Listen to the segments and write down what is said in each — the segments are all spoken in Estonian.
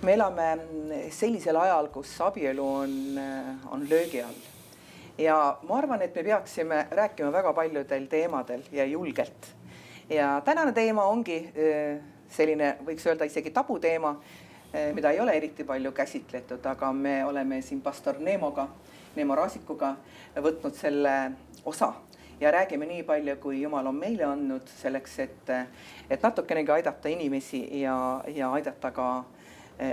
Me elame sellisel ajal, kus abielu on löögi all. Ja ma arvan, et me peaksime rääkima väga paljudel teemadel ja julgelt. Ja tänane teema ongi selline, võiks öelda isegi tabuteema, mida ei ole eriti palju käsitletud, aga me oleme siin pastor Neemo Raasikuga võtnud selle osa ja räägime nii palju, kui Jumal on meile andnud selleks, et natukenegi aidata inimesi ja aidata ka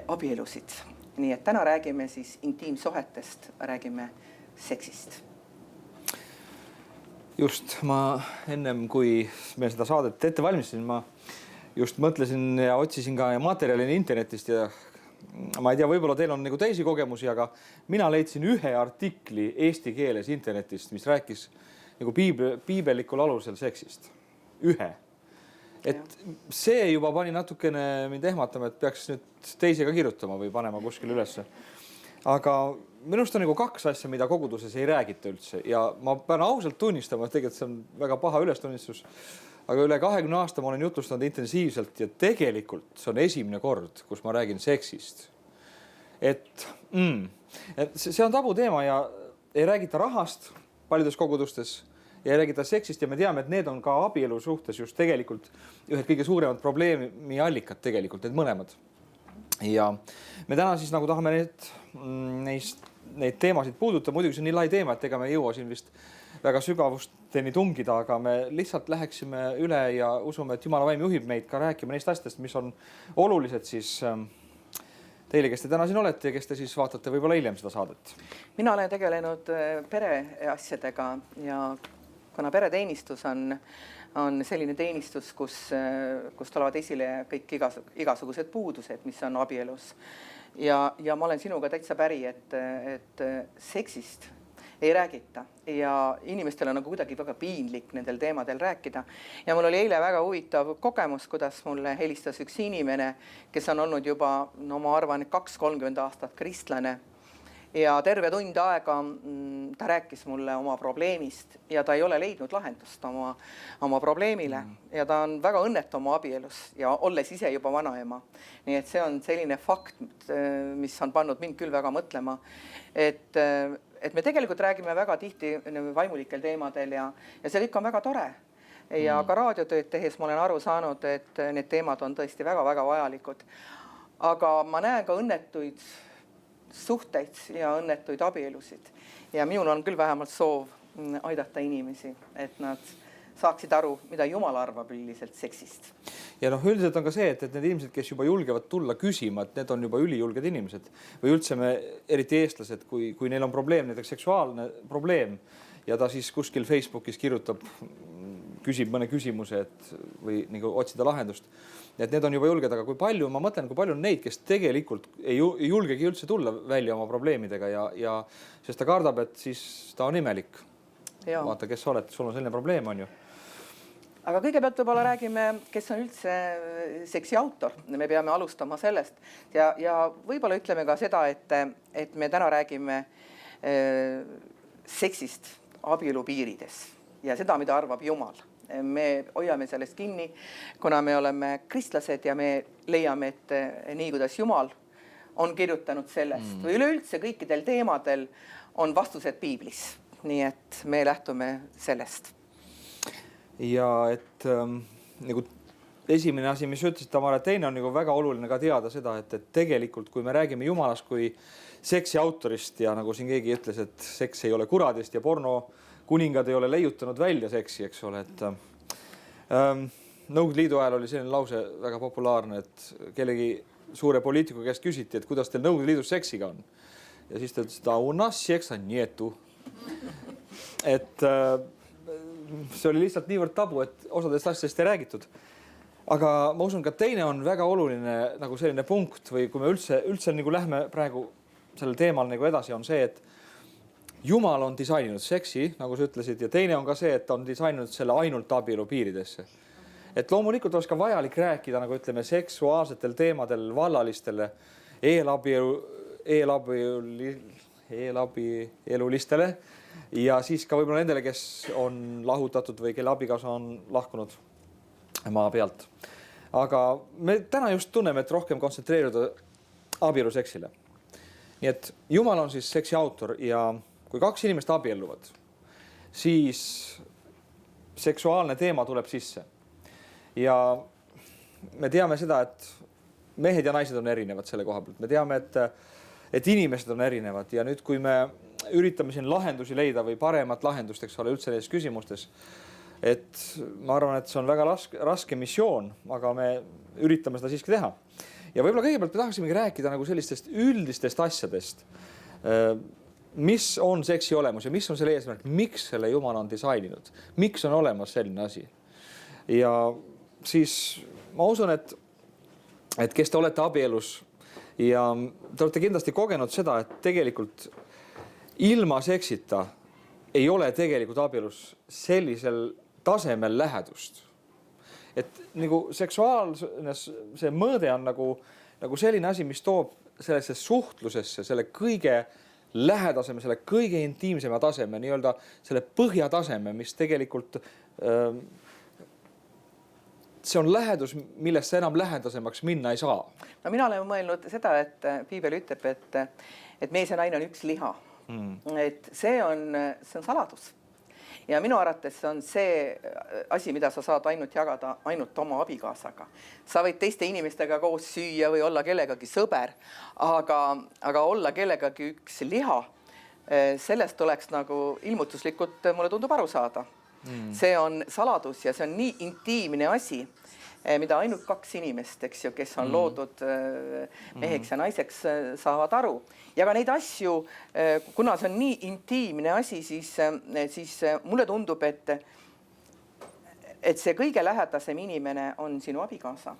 abielusid. Nii et täna räägime siis intiimsuhetest, räägime seksist. Just, ma ennem kui me seda saadet ette valmistasin, ma just mõtlesin ja otsisin ka materjalini internetist ja ma ei tea, võib-olla teil on nagu teisi kogemusi, aga mina leidsin ühe artikli eesti keeles internetist, mis rääkis nagu piibelikul alusel seksist. Ühe. Et see juba pani natukene mind ehmatama, et peaks nüüd teisi ka kirjutama või panema kuskil ülesse. Aga minust on nagu kaks asja, mida koguduses ei räägita üldse ja ma pean ausalt tunnistama, et tegelikult see on väga paha ülestunnistus. Aga üle 20 aasta ma olen jutlustanud intensiivselt ja tegelikult see on esimene kord, kus ma räägin seksist. Et see on tabu teema ja ei räägita rahast paljudes kogudustes ja ei räägita seksist ja me teame, et need on ka abielu suhtes just tegelikult ühed kõige suuremad probleemi allikad tegelikult, need mõlemad. Ja me täna siis nagu tahame neid teemasid puuduta, muidugi see on nii lai teema, et ega me ei jõua siin vist väga sügavusteni tungida, aga me lihtsalt läheksime üle ja usume, et Jumala vaim juhib meid ka rääkima neist asjadest, mis on olulised siis teile, kes te täna siin olete ja kes te siis vaatate võib-olla hiljem seda saadet. Mina olen tegelenud pereasjadega ja kuna pereteenistus on selline teenistus, kus tulevad esile kõik igasugused puudused, mis on abielus. Ja ma olen sinuga täitsa päri, et seksist ei räägita ja inimestel on nagu kuidagi väga piinlik nendel teemadel rääkida. Ja mul oli eile väga huvitav kogemus, kuidas mulle helistas üks inimene, kes on olnud juba, ma arvan, 2-30 aastat kristlane. Ja terve tund aega ta rääkis mulle oma probleemist ja ta ei ole leidnud lahendust oma probleemile. Ja ta on väga õnnetu oma abielus ja olles ise juba vanaema. Nii et see on selline fakt, mis on pannud mind küll väga mõtlema, et me tegelikult räägime väga tihti vaimulikel teemadel ja see kõik on väga tore. Ja ka raadiotööd tehes ma olen aru saanud, et need teemad on tõesti väga-väga vajalikud. Aga ma näen ka õnnetuid suhteid ja õnnetuid abielusid. Ja minul on küll vähemalt soov aidata inimesi, et nad saaksid aru, mida Jumal arvab üldiselt seksist. Ja üldiselt on ka see, et need inimesed, kes juba julgevad tulla küsima, et need on juba ülijulged inimesed. Või üldse me, eriti eestlased, kui neil on probleem, näiteks seksuaalne probleem, ja ta siis kuskil Facebookis kirjutab, küsib mõne küsimuse või nagu otsida lahendust. Et need on juba julged, aga kui palju, ma mõtlen, kui palju on neid, kes tegelikult ei julgegi üldse tulla välja oma probleemidega ja sest ta kardab, et siis ta on imelik. Vaata, kes oled, sul on selline probleem, on ju. Aga kõigepealt võib-olla räägime, kes on üldse seksi autor. Me peame alustama sellest ja võib-olla ütleme ka seda, et me täna räägime seksist abielu piirides ja seda, mida arvab Jumal. Me hoiame sellest kinni, kuna me oleme kristlased ja me leiame, et nii kuidas Jumal on kirjutanud sellest või üleüldse kõikidel teemadel on vastused piiblis. Nii et me lähtume sellest. Ja et nagu esimene asi, mis ütlesid Tamara, teine on nagu väga oluline ka teada seda, et tegelikult kui me räägime Jumalast kui seksi autorist ja nagu siin keegi ütles, et seks ei ole kuradist ja porno kuningad ei ole leiutanud välja seksi, eks ole, et Nõukogude Liidu ajal oli selline lause väga populaarne, et kellegi suure poliitiku käest küsiti, et kuidas teil Nõukogude Liidus seksiga on. Ja siis ta ütles, et u nas seksa nietu. Et see oli lihtsalt niivõrd tabu, et osadest asjadest ei räägitud. Aga ma usun, ka teine on väga oluline nagu selline punkt või kui me üldse nagu lähme praegu sellel teemal nagu edasi on see, et Jumal on disaininud seksi, nagu sa ütlesid, ja teine on ka see, et on disaininud selle ainult abielu piiridesse. Et loomulikult oleks ka vajalik rääkida, nagu ütleme, seksuaalsetel teemadel vallalistele, eelabielulistele ja siis ka võib-olla nendele, kes on lahutatud või kelle abikaasa on lahkunud maa pealt. Aga me täna just tunneme, et rohkem kontsentreeruda abieluseksile. Nii et Jumal on siis seksi autor ja kui kaks inimest abielluvad, siis seksuaalne teema tuleb sisse. Ja me teame seda, et mehed ja naised on erinevad selle koha pealt. Me teame, et inimesed on erinevad ja nüüd, kui me üritame siin lahendusi leida või paremat lahendust, eks ole, üldse nendes küsimustes, et ma arvan, et see on väga raske missioon, aga me üritame seda siiski teha. Ja võib-olla kõigepealt me tahaksimegi rääkida nagu sellistest üldistest asjadest, mis on seksi olemus ja mis on selle eesmärk, miks selle Jumal on disaininud, miks on olemas selline asi. Ja siis ma usun, et kes te olete abielus ja te olete kindlasti kogenud seda, et tegelikult ilma seksita ei ole tegelikult abielus sellisel tasemel lähedust. Et nagu seksuaalne see mõõde on nagu selline asi, mis toob sellesse suhtlusesse selle kõige lähedaseme, selle kõige intiimsema taseme, nii-öelda selle põhjataseme, mis tegelikult see on lähedus, millest sa enam lähedasemaks minna ei saa. No mina olen mõelnud seda, et Piibel ütleb, et mees ja naine on üks liha. Et see on saladus. Ja minu arvates on see asi, mida sa saad ainult jagada ainult oma abikaasaga. Sa võid teiste inimestega koos süüa või olla kellegagi sõber, aga olla kellegagi üks liha, sellest oleks nagu ilmutuslikult, mulle tundub aru saada. See on saladus ja see on nii intiimne asi, mida ainult kaks inimest, eks ju, kes on loodud meheks ja naiseks, saavad aru. Ja ka neid asju, kuna see on nii intiimne asi, siis mulle tundub, et see kõige lähedasem inimene on sinu abikaasa.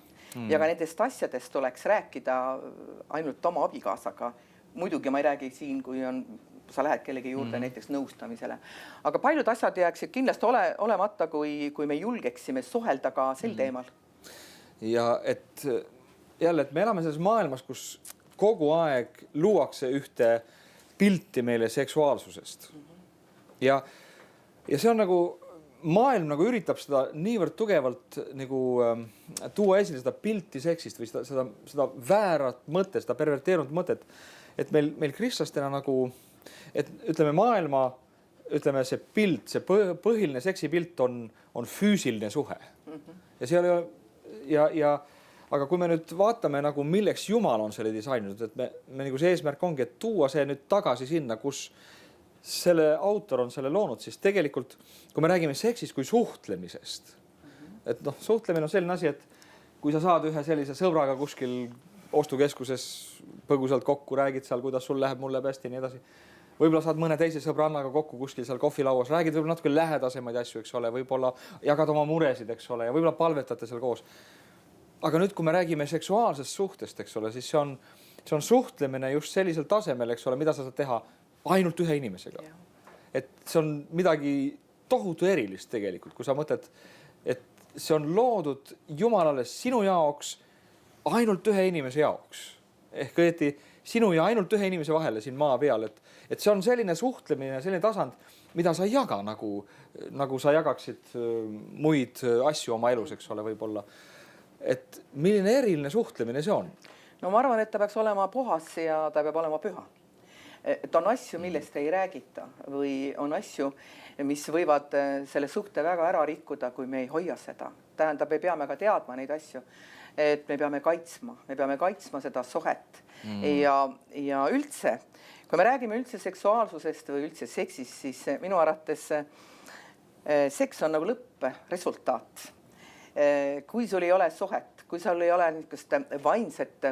Ja ka nendest asjadest tuleks rääkida ainult oma abikaasaga. Muidugi ma ei räägi siin, kui sa lähed kellegi juurde näiteks nõustamisele. Aga paljud asjad jääksid kindlasti olemata, kui me julgeksime suhelda ka sel teemal. Ja et jälle, et me elame selles maailmas, kus kogu aeg luuakse ühte pilti meile seksuaalsusest. Ja see on nagu, maailm nagu üritab seda niivõrd tugevalt nagu tuua esile seda pilti seksist või seda väärat mõtet, seda perverteerunud mõtet, et meil kristlastena nagu, et ütleme maailma, ütleme see pilt, see põhiline seksipilt on füüsiline suhe. Ja seal ei ole aga kui me nüüd vaatame nagu milleks Jumal on selle disaininud, et me nagu see eesmärk ongi, et tuua see nüüd tagasi sinna, kus selle autor on selle loonud, siis tegelikult, kui me räägime seksist kui suhtlemisest, et suhtlemine on selline asi, et kui sa saad ühe sellise sõbraga kuskil ostukeskuses põgusalt kokku, räägid seal, kuidas sul läheb, mul läheb hästi, nii edasi. Võib-olla saad mõne teise sõbrannaga kokku kuskil seal kohvilauas, räägid võib-olla natuke lähedasemaid asju, eks ole, võib-olla jagad oma muresid, eks ole, ja võib-olla palvetate seal koos. Aga nüüd, kui me räägime seksuaalsest suhtest, eks ole, siis see on suhtlemine just sellisel tasemel, eks ole, mida sa saad teha ainult ühe inimesega. Et see on midagi tohutu erilist tegelikult, kui sa mõtled, et see on loodud Jumalale sinu jaoks ainult ühe inimese jaoks. Ehk õieti sinu ja ainult ühe inimese vahele siin maa peal, et see on selline suhtlemine, selline tasand, mida sa ei jaga nagu sa jagaksid muid asju oma elus, eks ole, võib-olla. Et milline eriline suhtlemine see on? No ma arvan, et ta peaks olema puhas ja ta peab olema püha. Et on asju, millest ei räägita või on asju, mis võivad selle suhte väga ära rikkuda, kui me ei hoia seda. Tähendab, me peame ka teadma neid asju, et me peame kaitsma seda suhet. Ja üldse, kui me räägime üldse seksuaalsusest või üldse seksist, siis minu arvates seks on nagu lõppresultaat. Kui sul ei ole suhet, kui sul ei ole niisugust vaimset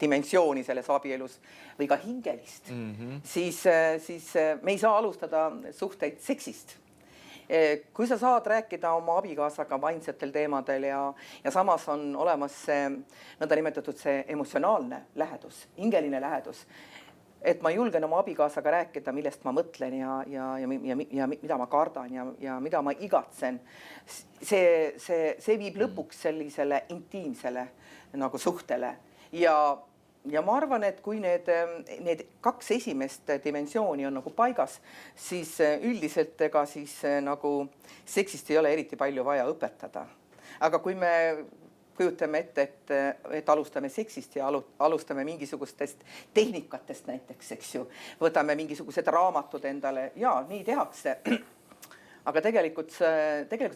dimensiooni selles abielus või ka hingelist, siis me ei saa alustada suhteid seksist. Kui sa saad rääkida oma abikaasaga vaimsetel teemadel ja samas on olemas see nõndanimetatud see emotsionaalne lähedus, hingeline lähedus, et ma julgen oma abikaasaga rääkida, millest ma mõtlen ja mida ma kardan ja mida ma igatsen. See viib lõpuks sellisele intiimsele nagu suhtele. Ja ma arvan, et kui need kaks esimest dimensiooni on nagu paigas, siis üldiselt ega siis nagu seksist ei ole eriti palju vaja õpetada. Aga kui me kujutame ette, et alustame seksist ja alustame mingisugustest tehnikatest näiteks, eks ju. Võtame mingisugused raamatud endale ja nii tehakse. Aga tegelikult sa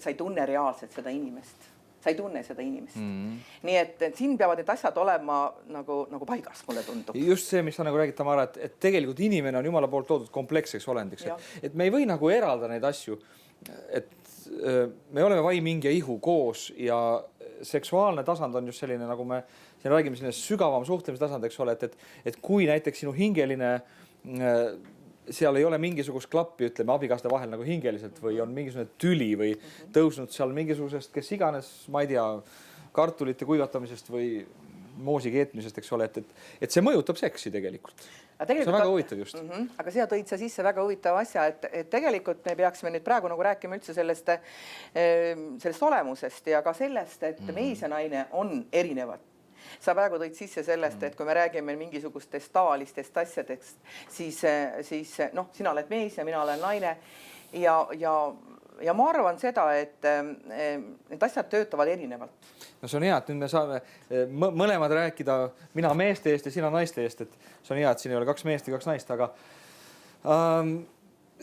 ei tunne reaalselt seda inimest. Sa ei tunne seda inimest. Nii et siin peavad need asjad olema nagu paigas, mulle tundub. Just see, mis sa nagu räägid, Tamara, et tegelikult inimene on Jumala poolt toodud kompleksseks olendiks. Et me ei või nagu eralda neid asju, et me oleme vaim, hing ja ihu koos ja seksuaalne tasand on just selline, nagu me siin räägime, selline sügavam suhtlemise tasand, eks ole, et kui näiteks sinu hingeline seal ei ole mingisugust klappi, ütleme, abikaaste vahel nagu hingeliselt või on mingisugune tüli või tõusnud seal mingisugusest, kes iganes, ma ei tea, kartulite kuivatamisest või moosi keetmisest, eks ole, et see mõjutab seksi tegelikult. See on väga huvitav just. Aga siia tõid sa sisse väga huvitav asja, et tegelikult me peaksime nüüd praegu nagu rääkima üldse sellest olemusest ja ka sellest, et mees ja naine on erinevad. Sa praegu tõid sisse sellest, et kui me räägime mingisugustest tavalistest asjadest, siis sina oled mees ja mina olen naine ja ma arvan seda, et need asjad töötavad erinevalt. No see on hea, et nüüd me saame mõlemad rääkida, mina meeste eest ja sina naiste eest, et see on hea, et siin ei ole 2 meest ja 2 naist, aga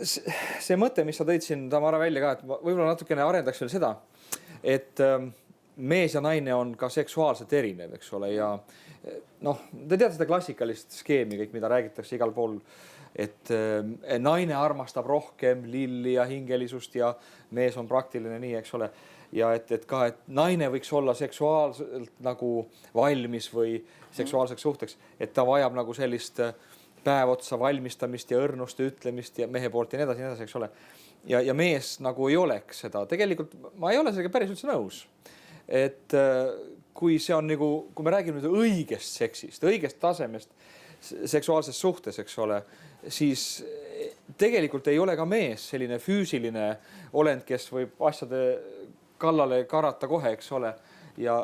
see mõte, mis sa tõid siin, Tamara, välja ka, et võib-olla natukene arendaks veel seda, et mees ja naine on ka seksuaalselt erinev, eks ole, ja te teate seda klassikalist skeemi, kõik, mida räägitakse igal pool, et naine armastab rohkem lilli ja hingelisust ja mees on praktiline nii, eks ole. Ja et naine võiks olla seksuaalselt nagu valmis või seksuaalseks suhteks, et ta vajab nagu sellist päev otsa valmistamist ja õrnuste ütlemist ja mehe poolt ja nii edasi, eks ole. Ja mees nagu ei oleks seda. Tegelikult ma ei ole sellega päris üldse nõus. Et kui see on nagu, kui me räägime nüüd õigest seksist, õigest tasemest seksuaalses suhtes, eks ole, siis tegelikult ei ole ka mees selline füüsiline olend, kes võib asjade kallale karata kohe, eks ole, ja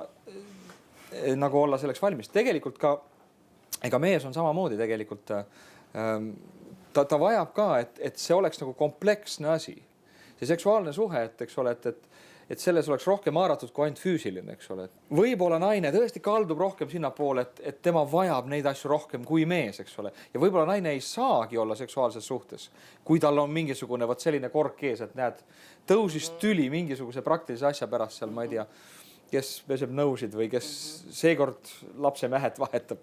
nagu olla selleks valmis. Tegelikult ka, ega mees on samamoodi tegelikult, ta vajab ka, et see oleks nagu kompleksne asi. See seksuaalne suhe, eks ole, et selles oleks rohkem haaratud kui ainult füüsiline, eks ole. Võib-olla naine tõesti kaldub rohkem sinna poole, et tema vajab neid asju rohkem kui mees, eks ole. Ja võib-olla naine ei saagi olla seksuaalses suhtes, kui tal on mingisugune selline kork ees, et näed, tõusis tüli mingisuguse praktilise asja pärast seal, ma ei tea, kes peseb nõusid või kes seekord lapse mähet vahetab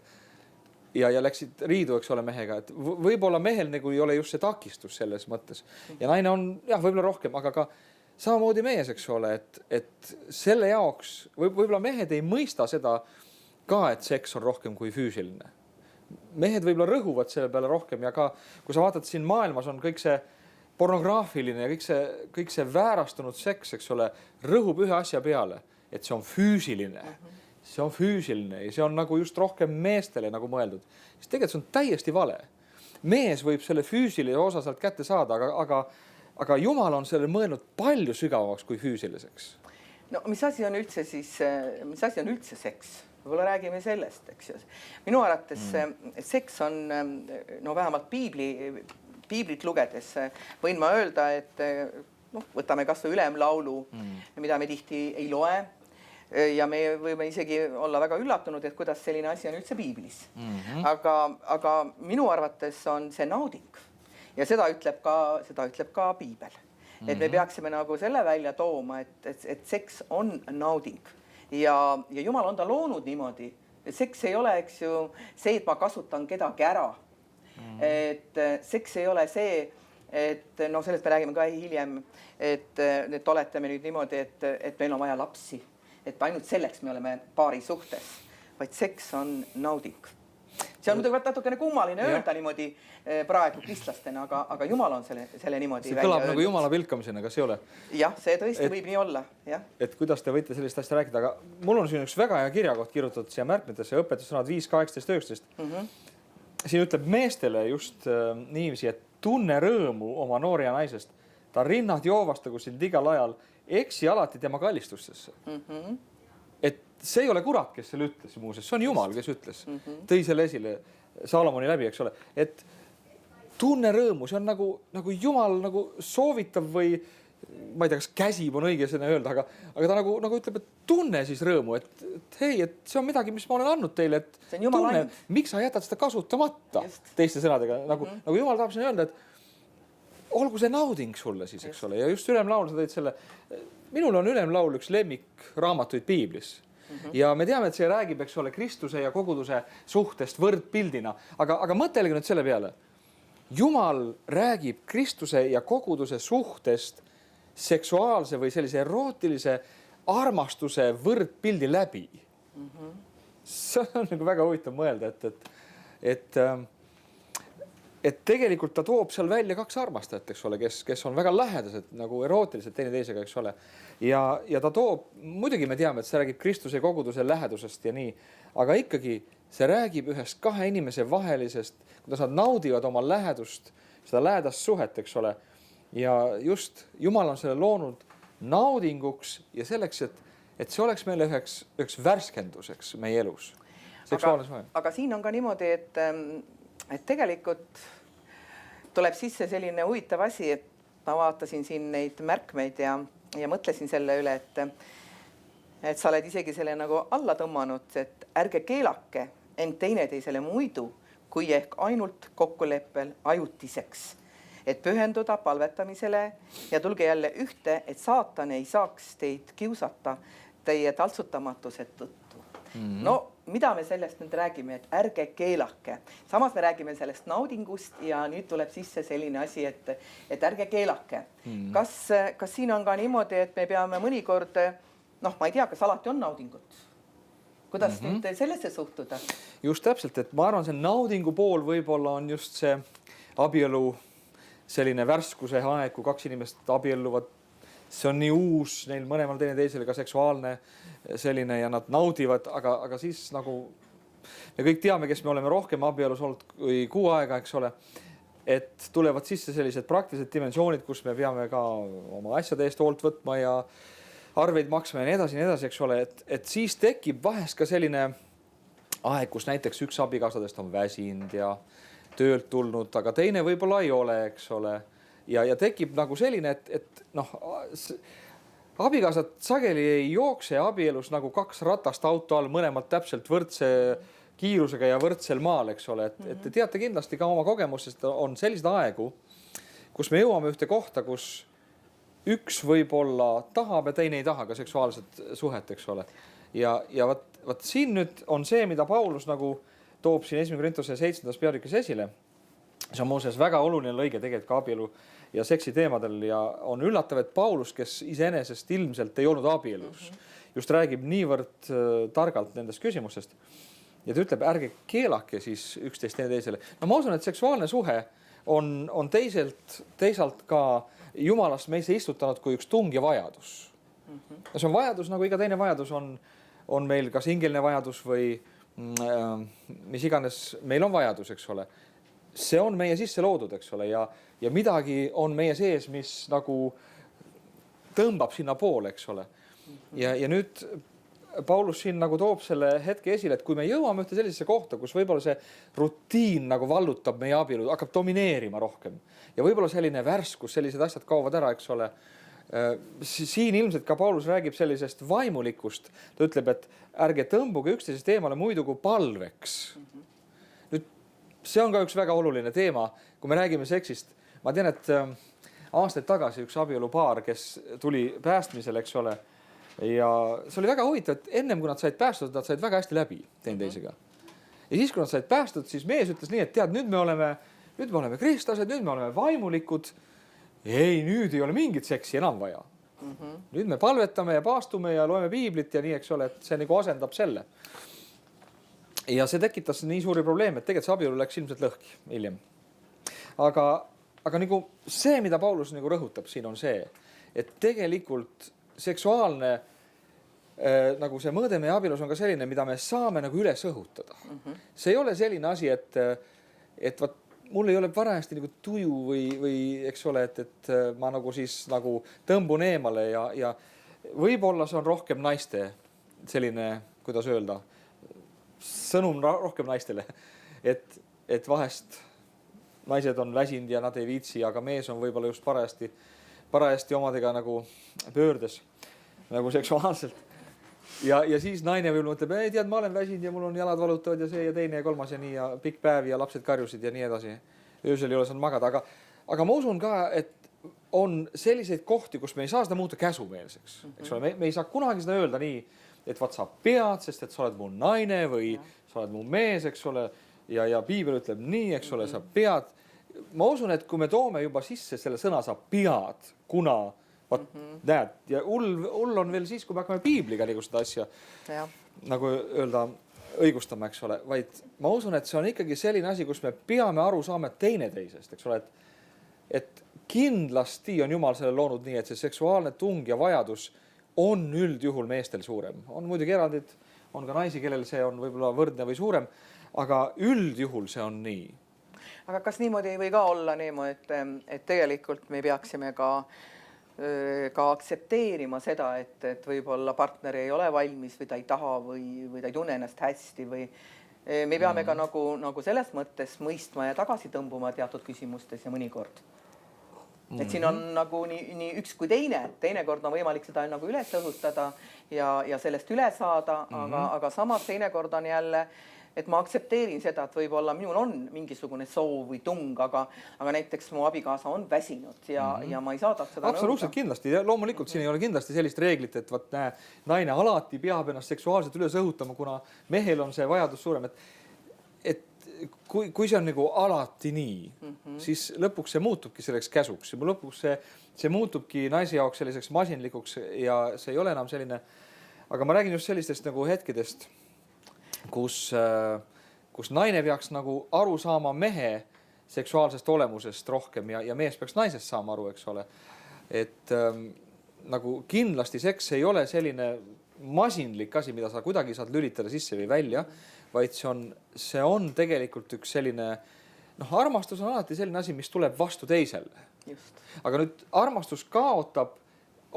ja läksid riidu, eks ole, mehega. Et võib-olla mehel nagu ei ole just see takistus selles mõttes. Ja naine on võib-olla rohkem, aga ka samamoodi mees, eks ole, et selle jaoks võib-olla mehed ei mõista seda ka, et seks on rohkem kui füüsiline. Mehed võib-olla rõhuvad selle peale rohkem ja ka, kui sa vaatad siin maailmas on kõik see pornograafiline ja kõik see väärastunud seks, eks ole, rõhub ühe asja peale, et see on füüsiline. See on füüsiline ja see on nagu just rohkem meestele nagu mõeldud. Siis tegelikult see on täiesti vale. Mees võib selle füüsilise osa sealt kätte saada, aga Jumal on selle mõelnud palju sügavamaks kui füüsiliseks. No mis asi on üldse seks? Võib-olla räägime sellest, eks ju. Minu arvates seks on, vähemalt piiblit lugedes võin ma öelda, et võtame kas või Ülemlaulu, mida me tihti ei loe ja me võime isegi olla väga üllatunud, et kuidas selline asi on üldse piiblis. Aga minu arvates on see nauding ja seda ütleb ka piibel. Et me peaksime nagu selle välja tooma, et seks on nauding ja Jumal on ta loonud niimoodi. Seks ei ole, eks ju, see, et ma kasutan kedagi ära. Et seks ei ole see, et sellest me räägime ka hiljem, et oletame nüüd niimoodi, et meil on vaja lapsi, et ainult selleks me oleme paari suhtes, vaid seks on nauding. See on natukene kummaline öelda niimoodi praegu kristlastena, aga Jumal on selle niimoodi välja öelnud. See kõlab nagu Jumala pilkamisena, kas ei ole? Jah, see tõesti võib nii olla. Et kuidas te võite sellist asja rääkida, aga mul on siin üks väga hea kirjakoht kirjutatud siia märkmetesse, õpetussõnad 5, 18, 19. Siin ütleb meestele just niiviisi, et tunne rõõmu oma nooria naisest. Ta rinnad joovastagu sind igal ajal, eksi alati tema kallistustesse. Et see ei ole kurat, kes selle ütles muuseas, see on Jumal, kes ütles. Tõi selle esile Salomoni läbi, eks ole. Et tunne rõõmu, see on nagu Jumal nagu soovitav või ma ei tea, kas käsib on õige sõna öelda, aga ta nagu ütleb, et tunne siis rõõmu, et hei, et see on midagi, mis ma olen andnud teile, et see on Jumala tunne, andnud. miks sa jätad seda kasutamata teiste sõnadega, nagu Jumal tahab sinna öelda, et olgu see nauding sulle siis, eks ole, ja just ülemlaul sa tõid selle, minul on ülemlaul üks lemmikraamatuid piiblis ja me teame, et see räägib, eks ole, Kristuse ja koguduse suhtest võrdpildina, aga mõtelge nüüd selle peale. Jumal räägib Kristuse ja koguduse suhtest seksuaalse või sellise erootilise armastuse võrdpildi läbi. See on nagu väga huvitav mõelda, et tegelikult ta toob seal välja kaks armastajat, eks ole, kes on väga lähedased nagu erootilised teine teisega, eks ole. Ja ta toob, muidugi me teame, et see räägib Kristuse koguduse lähedusest ja nii, aga ikkagi see räägib ühest kahe inimese vahelisest, kuidas nad naudivad oma lähedust, seda lähedast suhet, eks ole. Ja just Jumal on selle loonud naudinguks ja selleks, et see oleks meile üheks värskenduseks meie elus. Aga siin on ka niimoodi, et tegelikult tuleb sisse selline huvitav asi, et ma vaatasin siin neid märkmeid ja mõtlesin selle üle, et sa oled isegi selle nagu alla tõmmanud, et ärge keelake end teineteisele muidu, kui ehk ainult kokkuleppel ajutiseks, et pühenduda palvetamisele ja tulge jälle ühte, et saatan ei saaks teid kiusata teie taltsutamatuse tõttu. No, mida me sellest nüüd räägime, et ärge keelake. Samas me räägime sellest naudingust ja nüüd tuleb sisse selline asi, et ärge keelake. Kas siin on ka niimoodi, et me peame mõnikord, ma ei tea, kas alati on naudingut? Kuidas nüüd sellesse suhtuda? Just täpselt, et ma arvan, see naudingu pool võib-olla on just see abielu selline värskuse aeg, kui kaks inimest abielluvad. See on nii uus, neil mõlemal teine teisele ka seksuaalne selline ja nad naudivad, aga siis nagu me kõik teame, kes me oleme rohkem abielus olnud kui kuu aega, eks ole, et tulevad sisse sellised praktilised dimensioonid, kus me peame ka oma asjade eest hoolt võtma ja arveid maksma ja nii edasi, eks ole, et siis tekib vahest ka selline aeg, kus näiteks üks abikaasadest on väsinud ja töölt tulnud, aga teine võib-olla ei ole, eks ole. Ja tekib nagu selline, et abikaasad sageli ei jookse abielus nagu kaks ratast auto all, mõlemad täpselt võrdse kiirusega ja võrdsel maal, eks ole. Et te teate kindlasti ka oma kogemustest on sellised aegu, kus me jõuame ühte kohta, kus üks võib-olla tahab ja teine ei taha ka seksuaalset suhet, eks ole. Ja võt siin nüüd on see, mida Paulus nagu toob siin 1. Korintuse 7. peatükis esile. See on muuseas väga oluline lõige tegelikult ka abielu ja seksi teemadel ja on üllatav, et Paulus, kes iseenesest ilmselt ei olnud abielus, just räägib niivõrd targalt nendest küsimustest. Ja ta ütleb, ärge keelake siis üksteist teine teisele. No ma usun, et seksuaalne suhe on teisalt ka Jumalast meisse istutanud kui üks tung ja vajadus. See on vajadus, nagu iga teine vajadus on meil kas hingeline vajadus või mis iganes meil on vajadus, eks ole. See on meie sisse loodud, eks ole, ja midagi on meie sees, mis nagu tõmbab sinna poole, eks ole. Ja nüüd Paulus siin nagu toob selle hetke esile, et kui me jõuame ühte sellisesse kohta, kus võib-olla see rutiin nagu vallutab meie abielu, hakkab domineerima rohkem ja võib-olla selline värskus, sellised asjad kaovad ära, eks ole. Siin ilmselt ka Paulus räägib sellisest vaimulikust. Ta ütleb, et ärge tõmbuge üksteisest eemale muidu kui palveks. Nüüd, see on ka üks väga oluline teema, kui me räägime seksist. Ma tean, et aastaid tagasi üks abielupaar, kes tuli päästmisel, eks ole, ja see oli väga huvitav, et ennem kui nad said päästud, nad said väga hästi läbi teineteisega. Ja siis, kui nad said päästud, siis mees ütles nii, et tead, nüüd me oleme kristlased, nüüd me oleme vaimulikud. Ei, nüüd ei ole mingit seksi enam vaja. Nüüd me palvetame ja paastume ja loeme piiblit ja nii, eks ole, et see nagu asendab selle. Ja see tekitas nii suuri probleeme, et tegelikult see abielu läks ilmselt lõhki hiljem. Aga nagu see, mida Paulus nagu rõhutab siin on see, et tegelikult seksuaalne nagu see mõõde meie abielus on ka selline, mida me saame nagu üles õhutada. See ei ole selline asi, et mul ei ole varajasti nagu tuju või eks ole, et ma nagu siis nagu tõmbun eemale ja võib-olla see on rohkem naiste selline, kuidas öelda, sõnum rohkem naistele, et vahest naised on väsinud ja nad ei viitsi, aga mees on võib-olla just parajasti parajasti omadega nagu pöördes nagu seksuaalselt. Ja siis naine võib mõtleb, ei tead, ma olen väsinud ja mul on jalad valutavad ja see ja teine ja kolmas ja nii ja pikk päev ja lapsed karjusid ja nii edasi. Öösel ei ole saanud magada, aga ma usun ka, et on selliseid kohti, kus me ei saa seda muuta käsumeelseks. Eks ole, me ei saa kunagi seda öelda nii, et vaat sa pead, sest et sa oled mu naine või sa oled mu mees, eks ole. Ja piibel ütleb nii, eks ole, sa pead. Ma usun, et kui me toome juba sisse selle sõna sa pead, kuna näed, ja hull on veel siis, kui me hakkame piibliga nagu seda asja nagu öelda õigustama, eks ole, vaid ma usun, et see on ikkagi selline asi, kus me peame aru saama teineteisest, eks ole, et kindlasti on Jumal selle loonud nii, et see seksuaalne tung ja vajadus on üldjuhul meestel suurem. On muidugi erandid, on ka naisi, kellel see on võib-olla võrdne või suurem, aga üldjuhul see on nii. Aga kas niimoodi ei või ka olla niimoodi, et tegelikult me peaksime ka aktsepteerima seda, et võib-olla partner ei ole valmis või ta ei taha või ta ei tunne ennast hästi või me peame ka nagu selles mõttes mõistma ja tagasi tõmbuma teatud küsimustes ja mõnikord. Et siin on nagu nii üks kui teinekord on võimalik seda nagu üles õhutada ja sellest üle saada, aga samas teinekord on jälle, et ma aktsepteerin seda, et võib-olla minul on mingisugune soov või tung, aga näiteks mu abikaasa on väsinud ja ma ei saada seda absoluutselt nõuda. Kindlasti. Ja loomulikult siin ei ole kindlasti sellist reeglit, et vaat naine alati peab ennast seksuaalselt üles õhutama, kuna mehel on see vajadus suurem. Et kui see on nagu alati nii, siis lõpuks see muutubki selleks käsuks. Lõpuks see muutubki naise jaoks selliseks masinlikuks ja see ei ole enam selline. Aga ma räägin just sellistest nagu hetkedest, kus naine peaks nagu aru saama mehe seksuaalsest olemusest rohkem ja mees peaks naisest saama aru, eks ole. Et nagu kindlasti seks ei ole selline masinlik asi, mida sa kuidagi saad lülitada sisse või välja, vaid see on tegelikult üks selline, armastus on alati selline asi, mis tuleb vastu teisele. Just. Aga nüüd armastus kaotab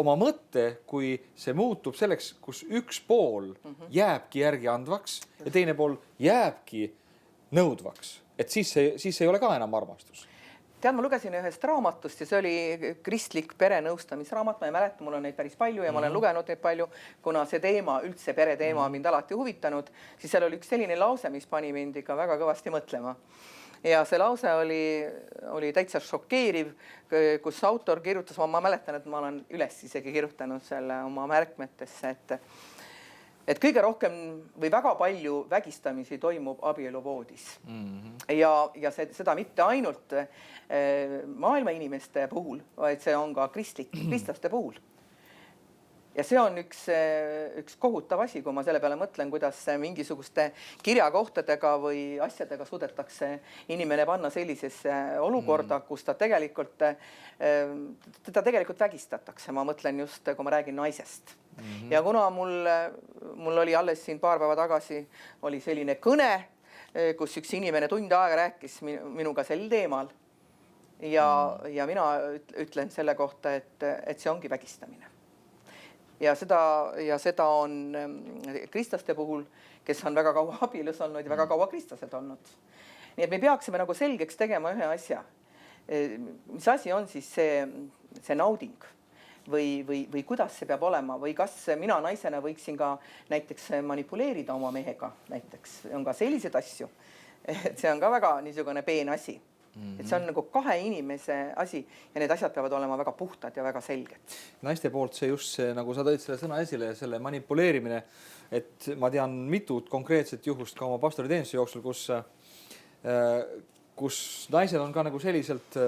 oma mõtte, kui see muutub selleks, kus üks pool jääbki järgi andvaks ja teine pool jääbki nõudvaks. Et siis ei ole ka enam armastus. Tead, ma lugesin ühest raamatust ja see oli kristlik perenõustamisraamat. Ma ei mäleta, mul on neid päris palju ja ma olen lugenud neid palju, kuna see teema, üldse pere teema on mind alati huvitanud, siis seal oli üks selline lause, mis pani mind ikka väga kõvasti mõtlema. Ja see lause oli täitsa šokeeriv, kus autor kirjutas, ma mäletan, et ma olen üles isegi kirjutanud selle oma märkmetesse, et kõige rohkem või väga palju vägistamisi toimub abieluvoodis. Ja seda mitte ainult maailma inimeste puhul, vaid see on ka kristlaste puhul. Ja see on üks kohutav asi, kui ma selle peale mõtlen, kuidas mingisuguste kirjakohtadega või asjadega suudetakse inimene panna sellisesse olukorda, kus teda tegelikult vägistatakse. Ma mõtlen just, kui ma räägin naisest. Ja kuna mul oli alles siin paar päeva tagasi oli selline kõne, kus üks inimene tund aega rääkis minuga sel teemal ja mina ütlen selle kohta, et see ongi vägistamine. Ja seda on kristlaste puhul, kes on väga kaua abielus olnud ja väga kaua kristlased olnud. Nii et me peaksime nagu selgeks tegema ühe asja. Mis asi on siis see nauding või kuidas see peab olema või kas mina naisena võiksin ka näiteks manipuleerida oma mehega näiteks. On ka sellised asju. See on ka väga niisugune peen asi. Et see on nagu kahe inimese asi ja need asjad peavad olema väga puhtad ja väga selged. Naiste poolt see just see, nagu sa tõid selle sõna esile, selle manipuleerimine, et ma tean mitut konkreetset juhust ka oma pastoriteenistuse jooksul, kus naised on ka nagu selliselt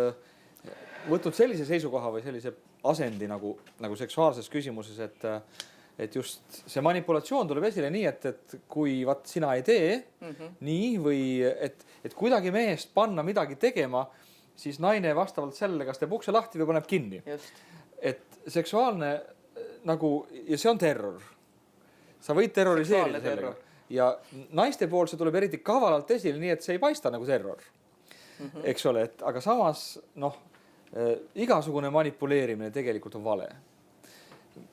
võtnud sellise seisukoha või sellise asendi nagu seksuaalses küsimuses, et just see manipulatsioon tuleb esile nii, et kui sina ei tee nii või et kuidagi mehest panna midagi tegema, siis naine vastavalt sellele, kas teeb ukse lahti või paneb kinni. Just. Et seksuaalne ja see on terror. Sa võid terroriseerida sellega. Ja naiste pool see tuleb eriti kavalalt esile, nii et see ei paista nagu terror. Eks ole, aga samas igasugune manipuleerimine tegelikult on vale.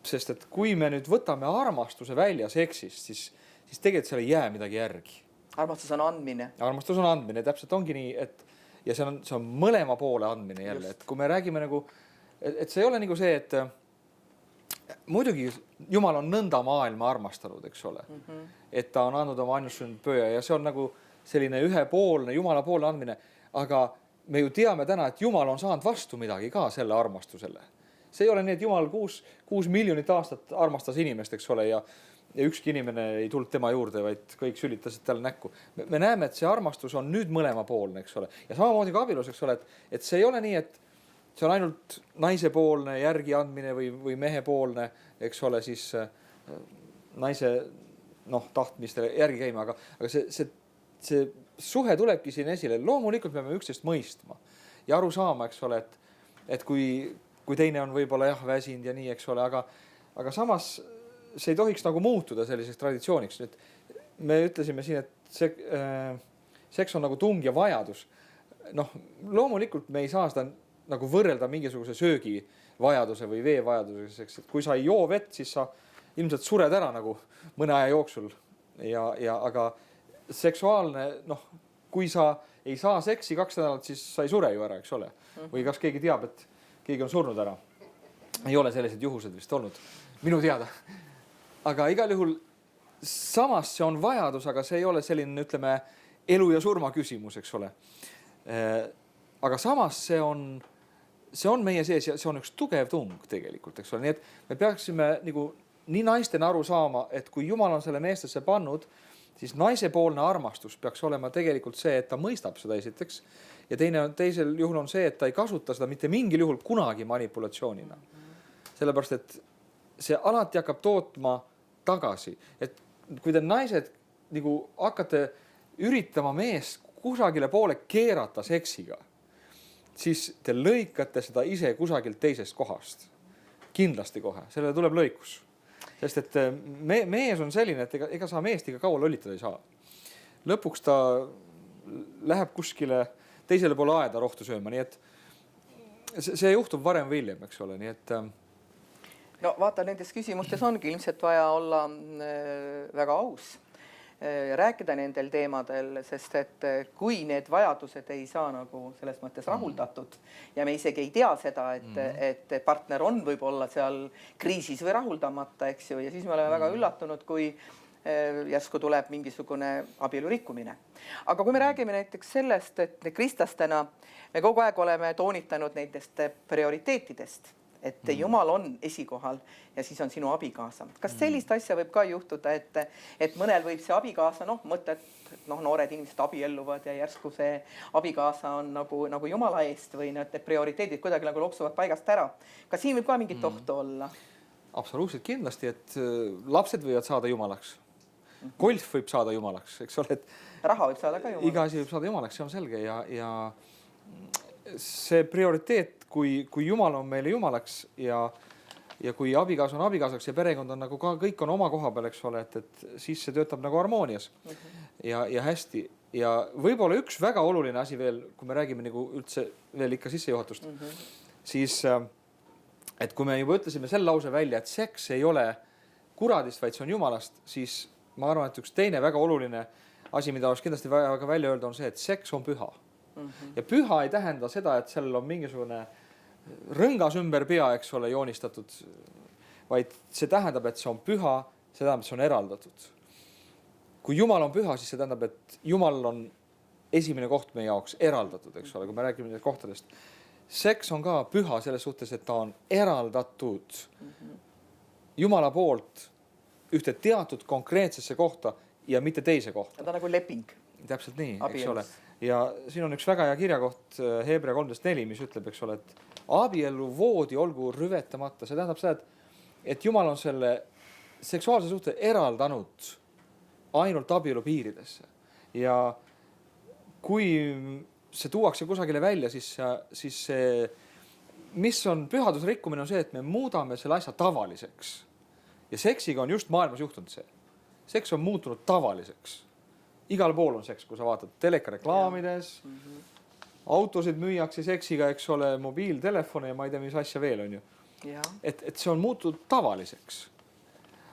Sest et kui me nüüd võtame armastuse välja seksist, siis tegelikult seal ei jää midagi järgi. Armastus on andmine. Armastus on andmine, täpselt ongi nii, ja see on mõlema poole andmine jälle. Et kui me räägime nagu et see ei ole nagu see, et muidugi Jumal on nõnda maailma armastanud, eks ole, et ta on andnud oma ainussündinud Poja ja see on nagu selline ühepoolne Jumala poolne andmine, aga me ju teame täna, et Jumal on saanud vastu midagi ka selle armastusele. See ei ole nii, et Jumal 6 miljonit aastat armastas inimest, eks ole, ja ükski inimene ei tulnud tema juurde, vaid kõik sülitasid talle näkku. Me näeme, et see armastus on nüüd mõlemapoolne, eks ole. Ja samamoodi ka abielus, eks ole, et see ei ole nii, et see on ainult naisepoolne järgi andmine või mehepoolne, eks ole, siis naise tahtmistele järgi käima, aga see suhe tulebki siin esile. Loomulikult me peame üksteist mõistma ja aru saama, eks ole, et kui teine on võib-olla väsinud ja nii, eks ole, aga samas see ei tohiks nagu muutuda selliseks traditsiooniks. Nüüd me ütlesime siin, et seks on nagu tung ja vajadus. Loomulikult me ei saa seda nagu võrrelda mingisuguse söögivajaduse või veevajaduseks, et kui sa ei joo vett, siis sa ilmselt sured ära nagu mõne aja jooksul. Aga seksuaalne, kui sa ei saa seksi 2 nädalat, siis sa ei sure ju ära, eks ole. Või kas keegi teab, et keegi on surnud ära. Ei ole sellised juhused vist olnud, minu teada. Aga igal juhul samas see on vajadus, aga see ei ole selline, ütleme, elu ja surma küsimus, eks ole. Aga samas see on meie sees ja see on üks tugev tung tegelikult, eks ole. Nii et me peaksime nii naistena aru saama, et kui Jumal on selle meestesse pannud, siis naisepoolne armastus peaks olema tegelikult see, et ta mõistab seda esiteks. Ja teisel juhul on see, et ta ei kasuta seda mitte mingil juhul kunagi manipulatsioonina. Sellepärast, et see alati hakkab tootma tagasi. Et kui te naised hakkate üritama meest kusagile poole keerata seksiga, siis te lõikate seda ise kusagilt teisest kohast. Kindlasti kohe. Sellele tuleb lõikus. Sest et mees on selline, et ega sa meest iga kaua lollitada ei saa. Lõpuks ta läheb kuskile teisele poole aeda rohtu sööma. Nii et see juhtub varem või hiljem, eks ole. Nii et no vaata, nendes küsimustes ongi ilmselt vaja olla väga aus. Rääkida nendel teemadel, sest et kui need vajadused ei saa nagu selles mõttes rahuldatud ja me isegi ei tea seda, et partner on võib-olla seal kriisis või rahuldamata, eks ju, ja siis me oleme väga üllatunud, kui järsku tuleb mingisugune abielu rikkumine. Aga kui me räägime näiteks sellest, et kristlastena me kogu aeg oleme toonitanud nendest prioriteetidest, et Jumal on esikohal ja siis on sinu abikaasa. Kas sellist asja võib ka juhtuda, et mõnel võib see abikaasa, mõtled, noored inimesed abielluvad ja järsku see abikaasa on nagu Jumala eest või need prioriteedid kuidagi nagu loksuvad paigast ära. Kas siin võib ka mingit ohtu olla? Absoluutselt kindlasti, et lapsed võivad saada jumalaks. Golf võib saada jumalaks, eks ole, et raha võib saada ka jumalaks. Iga asi võib saada jumalaks, see on selge ja see prioriteet, kui Jumal on meile jumalaks ja kui abikaas on abikaasaks ja perekond on nagu ka kõik on oma koha peal, eks ole, et siis see töötab nagu harmoonias ja hästi. Ja võib-olla üks väga oluline asi veel, kui me räägime nagu üldse veel ikka sissejuhatust, siis et kui me juba ütlesime selle lause välja, et seks ei ole kuradist, vaid see on jumalast, siis ma arvan, et üks teine väga oluline asi, mida oleks kindlasti vaja ka välja öelda, on see, et seks on püha. Ja püha ei tähenda seda, et sellel on mingisugune rõngas ümber pea, eks ole, joonistatud, vaid see tähendab, et see on püha, see tähendab, et see on eraldatud. Kui Jumal on püha, siis see tähendab, et Jumal on esimene koht meie jaoks eraldatud, eks ole, kui me räägime nendest kohtadest. Seks on ka püha selles suhtes, et ta on eraldatud Jumala poolt ühte teatud konkreetsesse kohta ja mitte teise kohta. Ta on nagu leping. Täpselt nii, eks ole. Ja siin on üks väga hea kirjakoht Hebra 13.4, mis ütleb, eks ole, et abielu voodi olgu rüvetamata. See tähendab seda, et Jumal on selle seksuaalse suhte eraldanud ainult abielu piiridesse. Ja kui see tuuakse kusagile välja, siis see, mis on pühaduse rikkumine, on see, et me muudame selle asja tavaliseks. Ja seksiga on just maailmas juhtunud see. Seks on muutunud tavaliseks. Igal pool on seks, kui sa vaatad telekareklaamides, autosid müüakse seksiga, eks ole, mobiiltelefone ja ma ei tea, mis asja veel on ju. Et see on muutunud tavaliseks.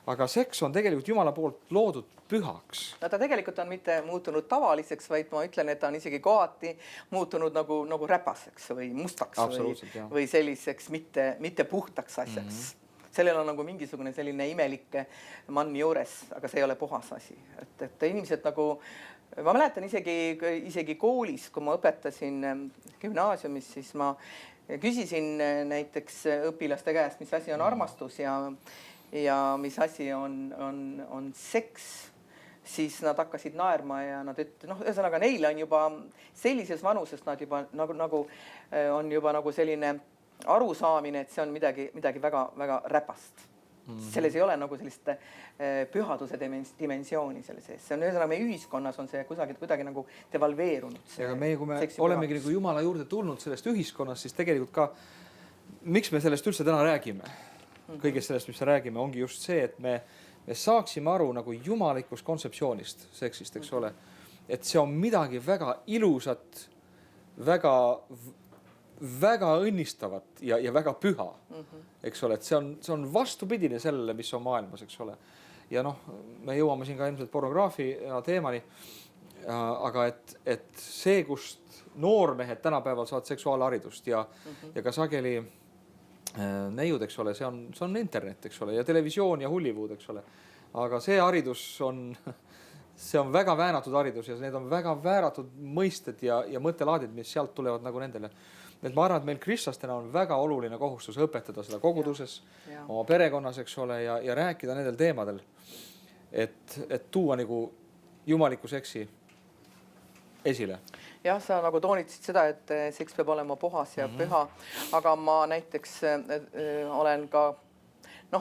aga seks on tegelikult Jumala poolt loodud pühaks. No ta tegelikult on mitte muutunud tavaliseks, vaid ma ütlen, et ta on isegi kohati muutunud nagu räpaseks või mustaks või selliseks mitte puhtaks asjaks. Sellel on nagu mingisugune selline imelik mann juures, aga see ei ole puhas asi. Et inimesed nagu, ma mäletan isegi koolis, kui ma õpetasin gümnaasiumis, siis ma küsisin näiteks õpilaste käest, mis asi on armastus ja mis asi on seks, siis nad hakkasid naerma ja nad ütlesid, ühesõnaga neile on juba sellises vanuses nad juba on juba nagu selline arusaamine, et see on midagi väga räpast. Selles ei ole nagu sellist pühaduse dimensiooni selle sees. See on ühesõnaga meie ühiskonnas on see kuidagi nagu devalveerunud. Ja meie, kui me olemegi nagu Jumala juurde tulnud sellest ühiskonnas, siis tegelikult ka, miks me sellest üldse täna räägime? Kõigest sellest, mis me räägime, ongi just see, et me saaksime aru nagu jumalikust kontseptsioonist seksist, eks ole. Et see on midagi väga ilusat, väga õnnistavat ja väga püha, eks ole. Et see on vastupidine sellele, mis on maailmas, eks ole. Ja me jõuame siin ka ilmselt pornograafia teemani, aga et see, kust noormehed tänapäeval saavad seksuaalharidust ja ka sageli neiud, eks ole, see on internet, eks ole, ja televisioon ja Hollywood, eks ole. Aga see haridus see on väga väänatud haridus ja need on väga vääratud mõisted ja mõttelaadid, mis sealt tulevad nagu nendele. Et ma arvan, et meil kristlastena on väga oluline kohustus õpetada seda koguduses, oma perekonnas, eks ole, ja rääkida nendel teemadel, et tuua nagu jumaliku seksi esile. Jah, sa nagu toonitasid seda, et seks peab olema puhas ja püha, aga ma näiteks olen ka,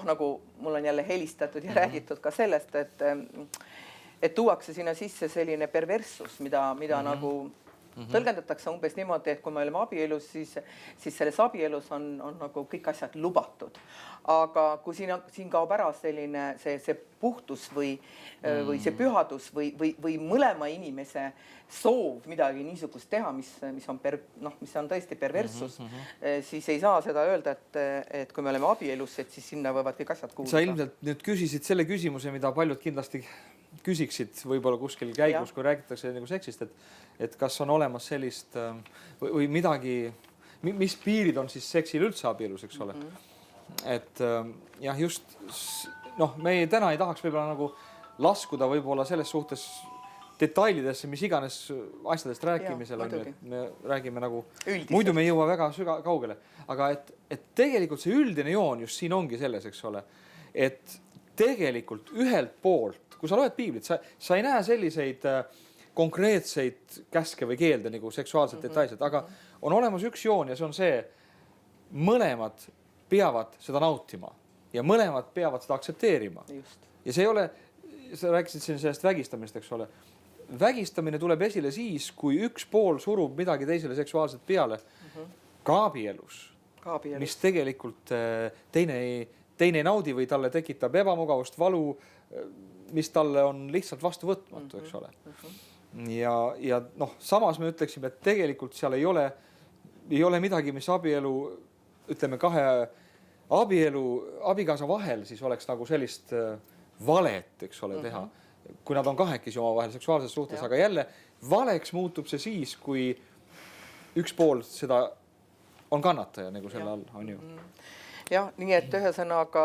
nagu mul on jälle helistatud ja räägitud ka sellest, et tuuakse sinna sisse selline perverssus, mida nagu tõlgendatakse umbes niimoodi, et kui me oleme abielus, siis selles abielus on nagu kõik asjad lubatud. Aga kui siin kaob ära selline see puhtus või see pühadus või mõlema inimese soov midagi niisugust teha, mis on tõesti perverssus, siis ei saa seda öelda, et kui me oleme abielus, et siis sinna võivad kõik asjad kuulda. Sa ilmselt nüüd küsisid selle küsimuse, mida paljud kindlasti küsiksid võib-olla kuskil käigus, kui räägitakse nagu seksist, et kas on olemas sellist või midagi, mis piirid on siis seksil üldse abielus, eks ole. Et jah, just me täna ei tahaks võib-olla nagu laskuda võib-olla selles suhtes detailidesse, mis iganes asjadest rääkimisel on, et me räägime nagu, muidu me ei jõua väga kaugele, aga et tegelikult see üldine joon just siin ongi selles, eks ole, et tegelikult ühelt poolt, kui sa loed piiblit, sa ei näe selliseid konkreetseid käske või keelde nagu seksuaalselt detailselt, aga on olemas üks joon ja see on see, mõlemad peavad seda nautima ja mõlemad peavad seda aktsepteerima. Ja see ei ole, sa rääkisid siin sellest vägistamist, eks ole. Vägistamine tuleb esile siis, kui üks pool surub midagi teisele seksuaalselt peale ka abielus, mis tegelikult teine ei naudi või talle tekitab ebamugavust, valu, mis talle on lihtsalt vastu võtmatu, eks ole. Ja samas me ütleksime, et tegelikult seal ei ole midagi, mis abielu, ütleme kahe abikaasa vahel, siis oleks nagu sellist valet, eks ole, teha. Kui nad on kahekesi oma vahel seksuaalses suhtes, aga jälle valeks muutub see siis, kui üks pool seda on kannataja nagu selle all, on ju. Jah, nii et ühesõnaga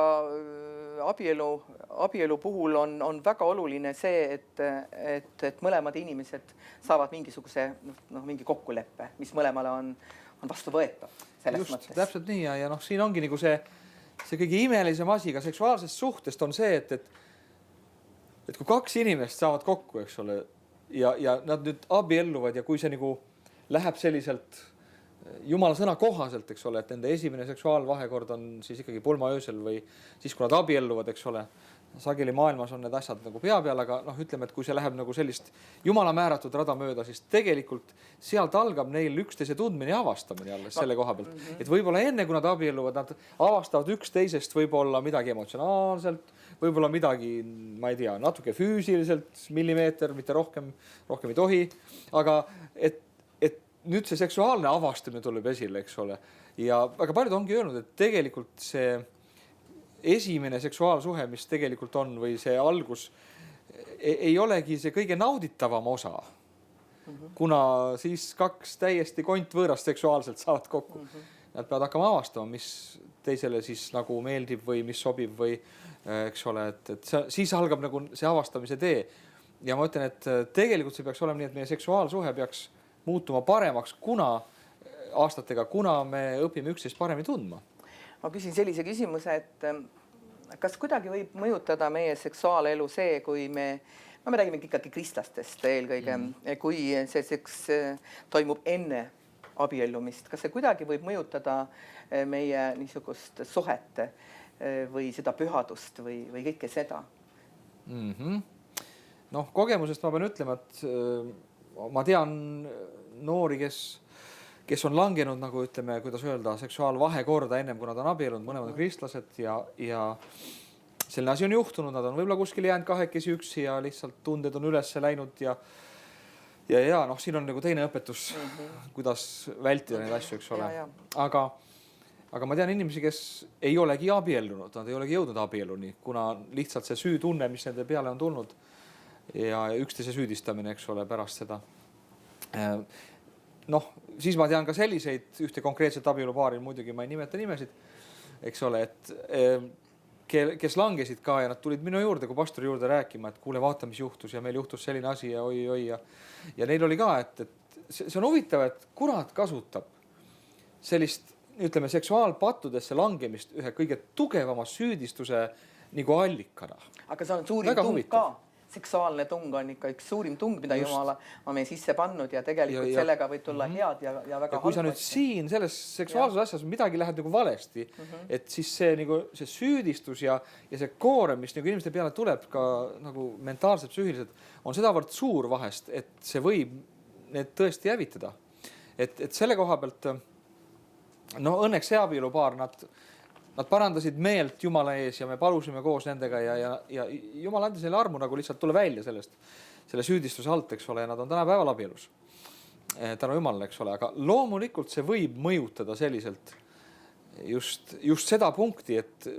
abielu puhul on väga oluline see, et mõlemad inimesed saavad mingi kokkuleppe, mis mõlemale on vastu võetav selles just, mõttes. Täpselt nii ja siin ongi nagu see kõige imelisem asi ka seksuaalsest suhtest on see, et kui kaks inimest saavad kokku, eks ole, ja nad nüüd abielluvad ja kui see nagu läheb selliselt Jumala sõna kohaselt, eks ole, et nende esimene seksuaalvahekord on siis ikkagi pulmaöösel või siis, kui nad abielluvad, eks ole, sageli maailmas on need asjad nagu pea peal, aga ütleme, et kui see läheb nagu sellist Jumala määratud rada mööda, siis tegelikult sealt algab neil üksteise tundmine ja avastamine alles selle koha pealt. Et võib-olla enne, kui nad abielluvad, nad avastavad üksteisest võib-olla midagi emotsionaalselt, võib-olla midagi, ma ei tea, natuke füüsiliselt, millimeeter, mitte rohkem ei tohi, aga et nüüd see seksuaalne avastamine tuleb esile, eks ole. Ja väga paljud ongi öelnud, et tegelikult see esimene seksuaalsuhe, mis tegelikult on, või see algus ei olegi see kõige nauditavam osa, kuna siis kaks täiesti kontvõõrast seksuaalselt saavad kokku. Nad peavad hakkama avastama, mis teisele siis nagu meeldib või mis sobib või eks ole, et siis algab nagu see avastamise tee. Ja ma ütlen, et tegelikult see peaks olema nii, et meie seksuaalsuhe peaks muutuma paremaks, aastatega, kuna me õpime üksteist paremini tundma. Ma küsin sellise küsimuse, et kas kuidagi võib mõjutada meie seksuaalelu see, kui me räägime ikkagi kristlastest eelkõige, kui see seks toimub enne abiellumist, kas see kuidagi võib mõjutada meie niisugust suhet või seda pühadust või kõike seda? Noh, kogemusest ma pean ütlema, et ma tean noori, kes on langenud, nagu ütleme, kuidas öelda, seksuaalvahekorda ennem, kui nad on abiellunud, mõlemad on kristlased ja selline asi on juhtunud, nad on võib-olla kuskil jäänud kahekesi üksi ja lihtsalt tunded on üles läinud ja noh, siin on nagu teine õpetus, kuidas vältida neid asju, eks ole. Aga ma tean inimesi, kes ei olegi abiellunud, nad ei olegi jõudnud abielluni, kuna lihtsalt see süütunne, mis nende peale on tulnud ja üksteise süüdistamine, eks ole, pärast seda. Noh, siis ma tean ka selliseid ühte konkreetset abielupaari, muidugi ma ei nimeta nimesid, eks ole, et kes langesid ka ja nad tulid minu juurde kui pastori juurde rääkima, et kuule, vaata, mis juhtus ja meil juhtus selline asi ja oi ja neil oli ka, et see on huvitav, et kurat kasutab sellist, ütleme, seksuaalpattudesse langemist ühe kõige tugevama süüdistuse nagu allikana. Aga see on suurim tung ka. Seksuaalne tung on ikka üks suurim tung, mida Jumala on meie sisse pannud ja tegelikult sellega võib tulla head ja väga halb. Ja kui sa nüüd siin selles seksuaalses asjas midagi lähed nagu valesti, et siis see süüdistus ja see koorem, mis nagu inimeste peale tuleb ka nagu mentaalselt, psüühiliselt, on sedavõrd suur vahest, et see võib need tõesti hävitada. Et selle koha pealt, no õnneks see abielupaar, nad parandasid meelt Jumala ees ja me palusime koos nendega ja Jumal andis neile armu nagu lihtsalt tulla välja selle süüdistuse alt, eks ole, ja nad on täna päeval abielus. Tänu Jumalale, eks ole, aga loomulikult see võib mõjutada selliselt just seda punkti, et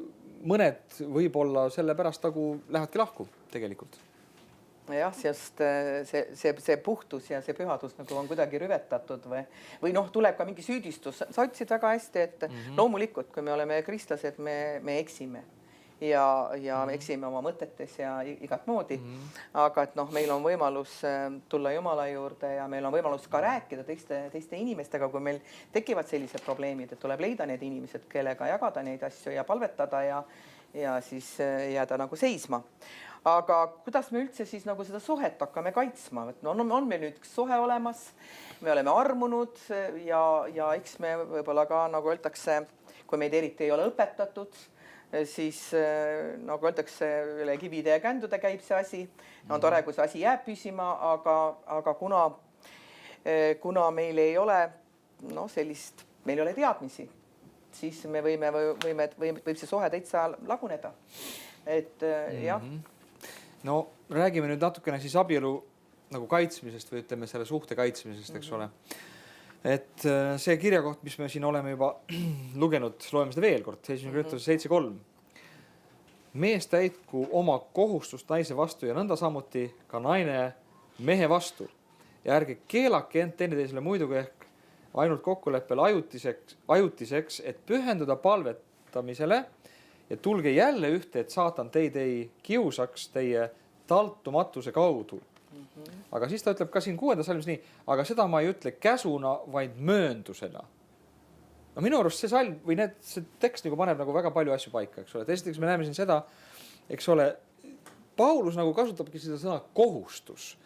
mõned võib-olla selle pärast nagu lähedki lahku tegelikult. Jah, sest see puhtus ja see pühadus nagu on kuidagi rüvetatud või noh, tuleb ka mingi süüdistus. Sa ütlesid väga hästi, et loomulikult, kui me oleme kristlased, me eksime ja me eksime oma mõtetes ja igat moodi. Aga et noh, meil on võimalus tulla Jumala juurde ja meil on võimalus ka rääkida teiste inimestega, kui meil tekivad sellised probleemid, et tuleb leida need inimesed, kellega jagada neid asju ja palvetada ja siis jääda nagu seisma. Aga kuidas me üldse siis nagu seda suhet hakkame kaitsma? On meil nüüd üks suhe olemas, me oleme armunud ja eks me võib-olla ka, nagu öeldakse, kui meid eriti ei ole õpetatud, siis nagu öeldakse, üle kivide ja kändude käib see asi. On tore, kui see asi jääb püsima, aga kuna meil ei ole sellist, meil ei ole teadmisi, siis me võib see suhe täitsa laguneda. Et jah. No räägime nüüd natukene siis abielu nagu kaitsmisest või ütleme selle suhte kaitsmisest, eks ole. Et see kirjakoht, mis me siin oleme juba lugenud, loeme seda veel kord, 1. Korintuse 7.3. Mees täitku oma kohustust naise vastu ja nõnda samuti ka naine mehe vastu. Ja ärge keelake end teineteisele muidugi ehk ainult kokkuleppel ajutiseks, et pühenduda palvetamisele ja tulge jälle ühte, et saatan teid ei kiusaks teie taltumatuse kaudu. Aga siis ta ütleb ka siin 6. salmis nii, aga seda ma ei ütle käsuna, vaid mööndusena. No minu arust see salm või see tekst nagu paneb nagu väga palju asju paika, eks ole. Esiteks me näeme siin seda, eks ole, Paulus nagu kasutabki seda sõna kohustus.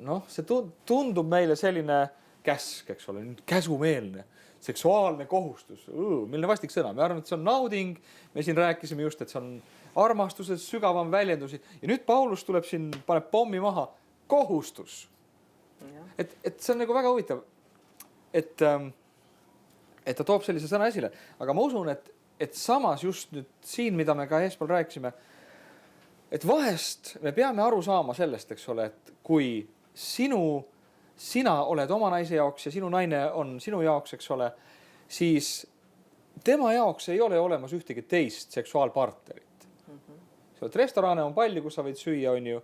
Noh, see tundub meile selline käsk, eks ole, käsumeelne. Seksuaalne kohustus, milline vastik sõna. Me arvame, et see on nauding. Me siin rääkisime just, et see on armastuses sügavam väljendusi. Ja nüüd Paulus tuleb siin, paneb pommi maha. Kohustus. Et see on nagu väga huvitav, et ta toob sellise sõna esile. Aga ma usun, et samas just nüüd siin, mida me ka eespool rääkisime, et vahest me peame aru saama sellest, eks ole, et kui sina oled oma naise jaoks ja sinu naine on sinu jaoks, eks ole, siis tema jaoks ei ole olemas ühtegi teist seksuaalpartnerit. Restorane on palju, kus sa võid süüa, on ju.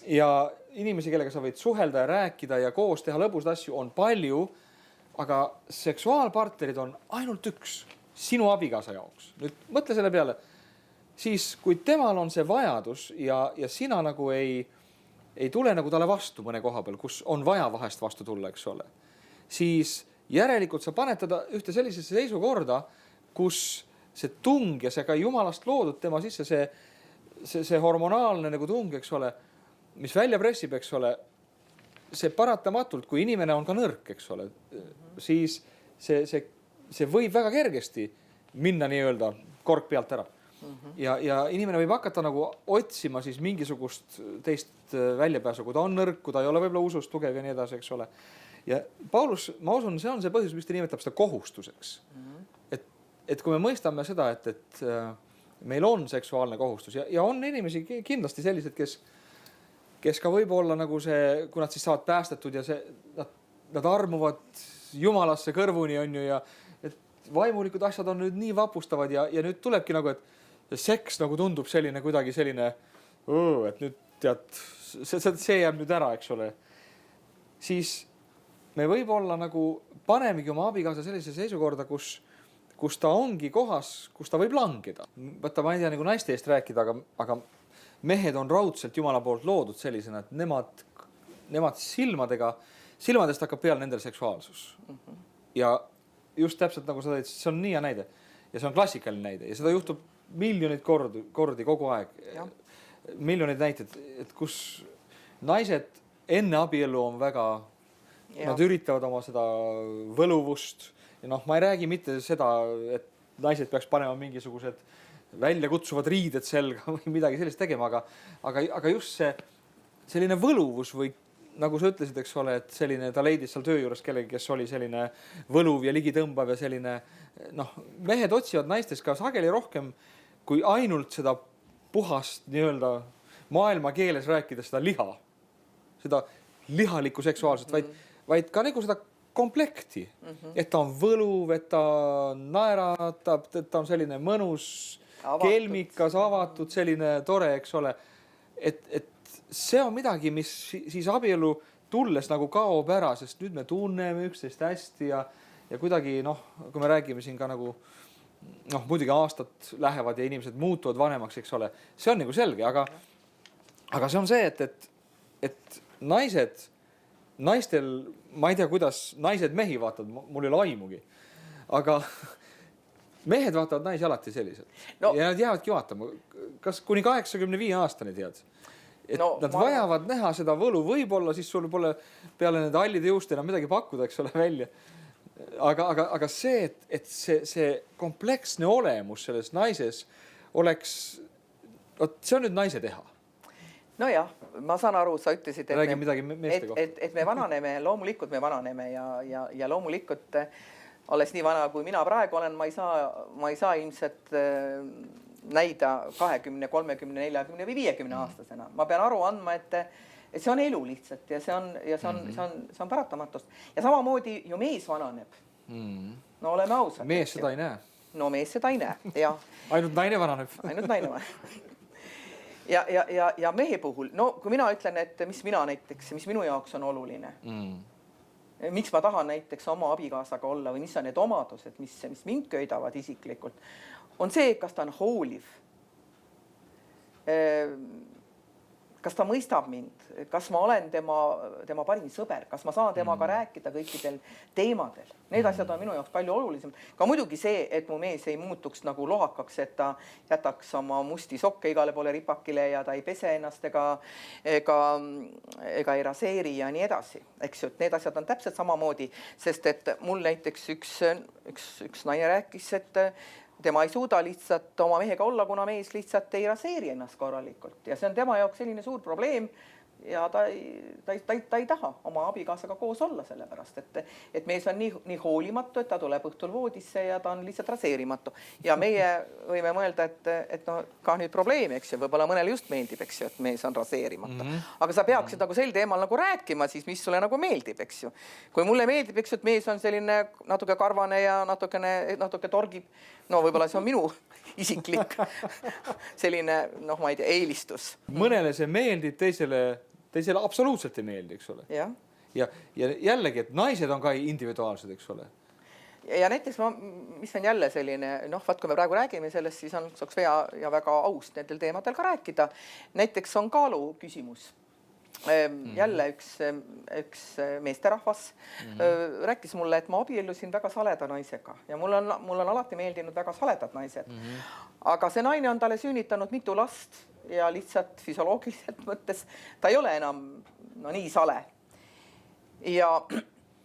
Ja inimesi, kellega sa võid suhelda ja rääkida ja koos teha lõbusaid asju on palju, aga seksuaalpartnerid on ainult üks sinu abikaasa jaoks. Nüüd mõtle selle peale, siis kui temal on see vajadus ja sina nagu ei tule nagu talle vastu mõne koha peal, kus on vaja vahest vastu tulla, eks ole, siis järelikult sa paned teda ühte sellisesse seisukorda, kus see tung ja see ka jumalast loodud tema sisse, see hormonaalne nagu tung, eks ole, mis välja pressib, eks ole, see paratamatult, kui inimene on ka nõrk, eks ole, siis see võib väga kergesti minna nii-öelda kork pealt ära. Ja inimene võib hakata nagu otsima siis mingisugust teist väljapääsu, kui ta on nõrk, kui ta ei ole võib-olla usust tugev ja nii edasi, eks ole. Ja Paulus, ma usun, see on see põhjus, mis ta nimetab seda kohustuseks. Et kui me mõistame seda, et meil on seksuaalne kohustus ja on inimesi kindlasti sellised, kes ka võib-olla nagu see, kui nad siis saavad päästetud ja nad armuvad jumalasse kõrvuni, on ju, ja et vaimulikud asjad on nüüd nii vapustavad ja nüüd tulebki nagu, et seks nagu tundub selline kuidagi selline, et nüüd tead, see jääb nüüd ära, eks ole. Siis me võib-olla nagu panemegi oma abikaasa sellise seisukorda, kus ta ongi kohas, kus ta võib langeda. Võtta, ma ei tea, nagu naiste eest rääkida, aga mehed on raudselt Jumala poolt loodud sellisena, et nemad silmadest hakkab peale nendel seksuaalsus. Ja just täpselt nagu sa tõid, see on nii hea näide. Ja see on klassikaline näide. Ja seda juhtub miljonid kordi kogu aeg. Ja. Miljonid näited, et kus naised enne abielu on väga, nad üritavad oma seda võluvust. Ja ma ei räägi mitte seda, et naised peaks panema mingisugused välja kutsuvad riided selga või midagi sellist tegema, aga just see selline võluvus või nagu sa ütlesid, eks ole, et selline, ta leidis seal töö juures kellegi, kes oli selline võluv ja ligitõmbav ja selline, mehed otsivad naistes ka sageli rohkem kui ainult seda puhast nii-öelda maailma keeles rääkides seda liha, seda lihalikku seksuaalset, vaid ka nagu seda komplekti, et ta on võluv, et ta naeratab, et ta on selline mõnus, kelmikas, avatud, selline tore, eks ole. Et see on midagi, mis siis abielu tulles nagu kaob ära, sest nüüd me tunneme üksteist hästi ja kuidagi, kui me räägime siin ka nagu, muidugi aastad lähevad ja inimesed muutuvad vanemaks, eks ole. See on nagu selge, aga see on see, et naistel, ma ei tea, kuidas naised mehi vaatavad, mul ei ole aimugi, aga mehed vaatavad naisi alati selliselt. Ja nad jäävadki vaatama. Kas kuni 85 aastani tead? Et nad vajavad näha seda võlu. Võib-olla siis sul pole peale nende hallide juust enam midagi pakkuda, eks ole, välja. Aga see, et see kompleksne olemus selles naises oleks, see on nüüd naise teha. Nojah, ma saan aru, sa ütlesid, et me vananeme, loomulikult me vananeme ja loomulikult olles nii vana, kui mina praegu olen, ma ei saa ilmselt näida 20, 30, 40 või 50 aastasena. Ma pean aru andma, et see on elu lihtsalt ja see on paratamatust. Ja samamoodi ju mees vananeb. No oleme ausad. Mees seda ei näe. No mees seda ei näe, jah. Ainult naine vananeb. Ainult naine vananeb. Ja mehe puhul, kui mina ütlen, et mis minu jaoks on oluline, miks ma tahan näiteks oma abikaasaga olla või mis on need omadused, mis mind köidavad isiklikult, on see, kas ta on hooliv, kas ta mõistab mind, kas ma olen tema parim sõber, kas ma saan temaga rääkida kõikidel teemadel. Need asjad on minu jaoks palju olulisem. Ka muidugi see, et mu mees ei muutuks nagu lohakaks, et ta jätaks oma musti sokke igale poole ripakile ja ta ei pese ennast ega ei raseeri ja nii edasi. Eks ju, et need asjad on täpselt samamoodi, sest et mul näiteks üks naine rääkis, et tema ei suuda lihtsalt oma mehega olla, kuna mees lihtsalt ei raseeri ennast korralikult. Ja see on tema jaoks selline suur probleem ja ta ei taha oma abikaasaga koos olla, sellepärast et mees on nii hoolimatu, et ta tuleb õhtul voodisse ja ta on lihtsalt raseerimatu. Ja meie võime mõelda, et no ka nüüd probleemi, eks ju, võib-olla mõnele just meeldib, eks ju, et mees on raseerimata. Aga sa peaksid nagu sel teemal nagu rääkima siis, mis sulle nagu meeldib, eks ju. Kui mulle meeldib, eks ju, et mees on selline natuke karvane ja natuke torgib, no võib-olla see on minu isiklik selline, noh, ma ei tea, eelistus. Mõnele see meeldib, teisele absoluutselt ei meeldi, eks ole. Ja jällegi, et naised on ka individuaalsed, eks ole. Ja näiteks mis on jälle selline, noh, vaat kui me praegu räägime sellest, siis on hea ja väga aus nendel teemadel ka rääkida. Näiteks on kaalu küsimus. Jälle üks meesterahvas rääkis mulle, et ma abiellusin väga saleda naisega ja mul on alati meeldinud väga saledad naised. Aga see naine on talle sünnitanud mitu last ja lihtsalt füsioloogiliselt mõttes ta ei ole enam nii sale. Ja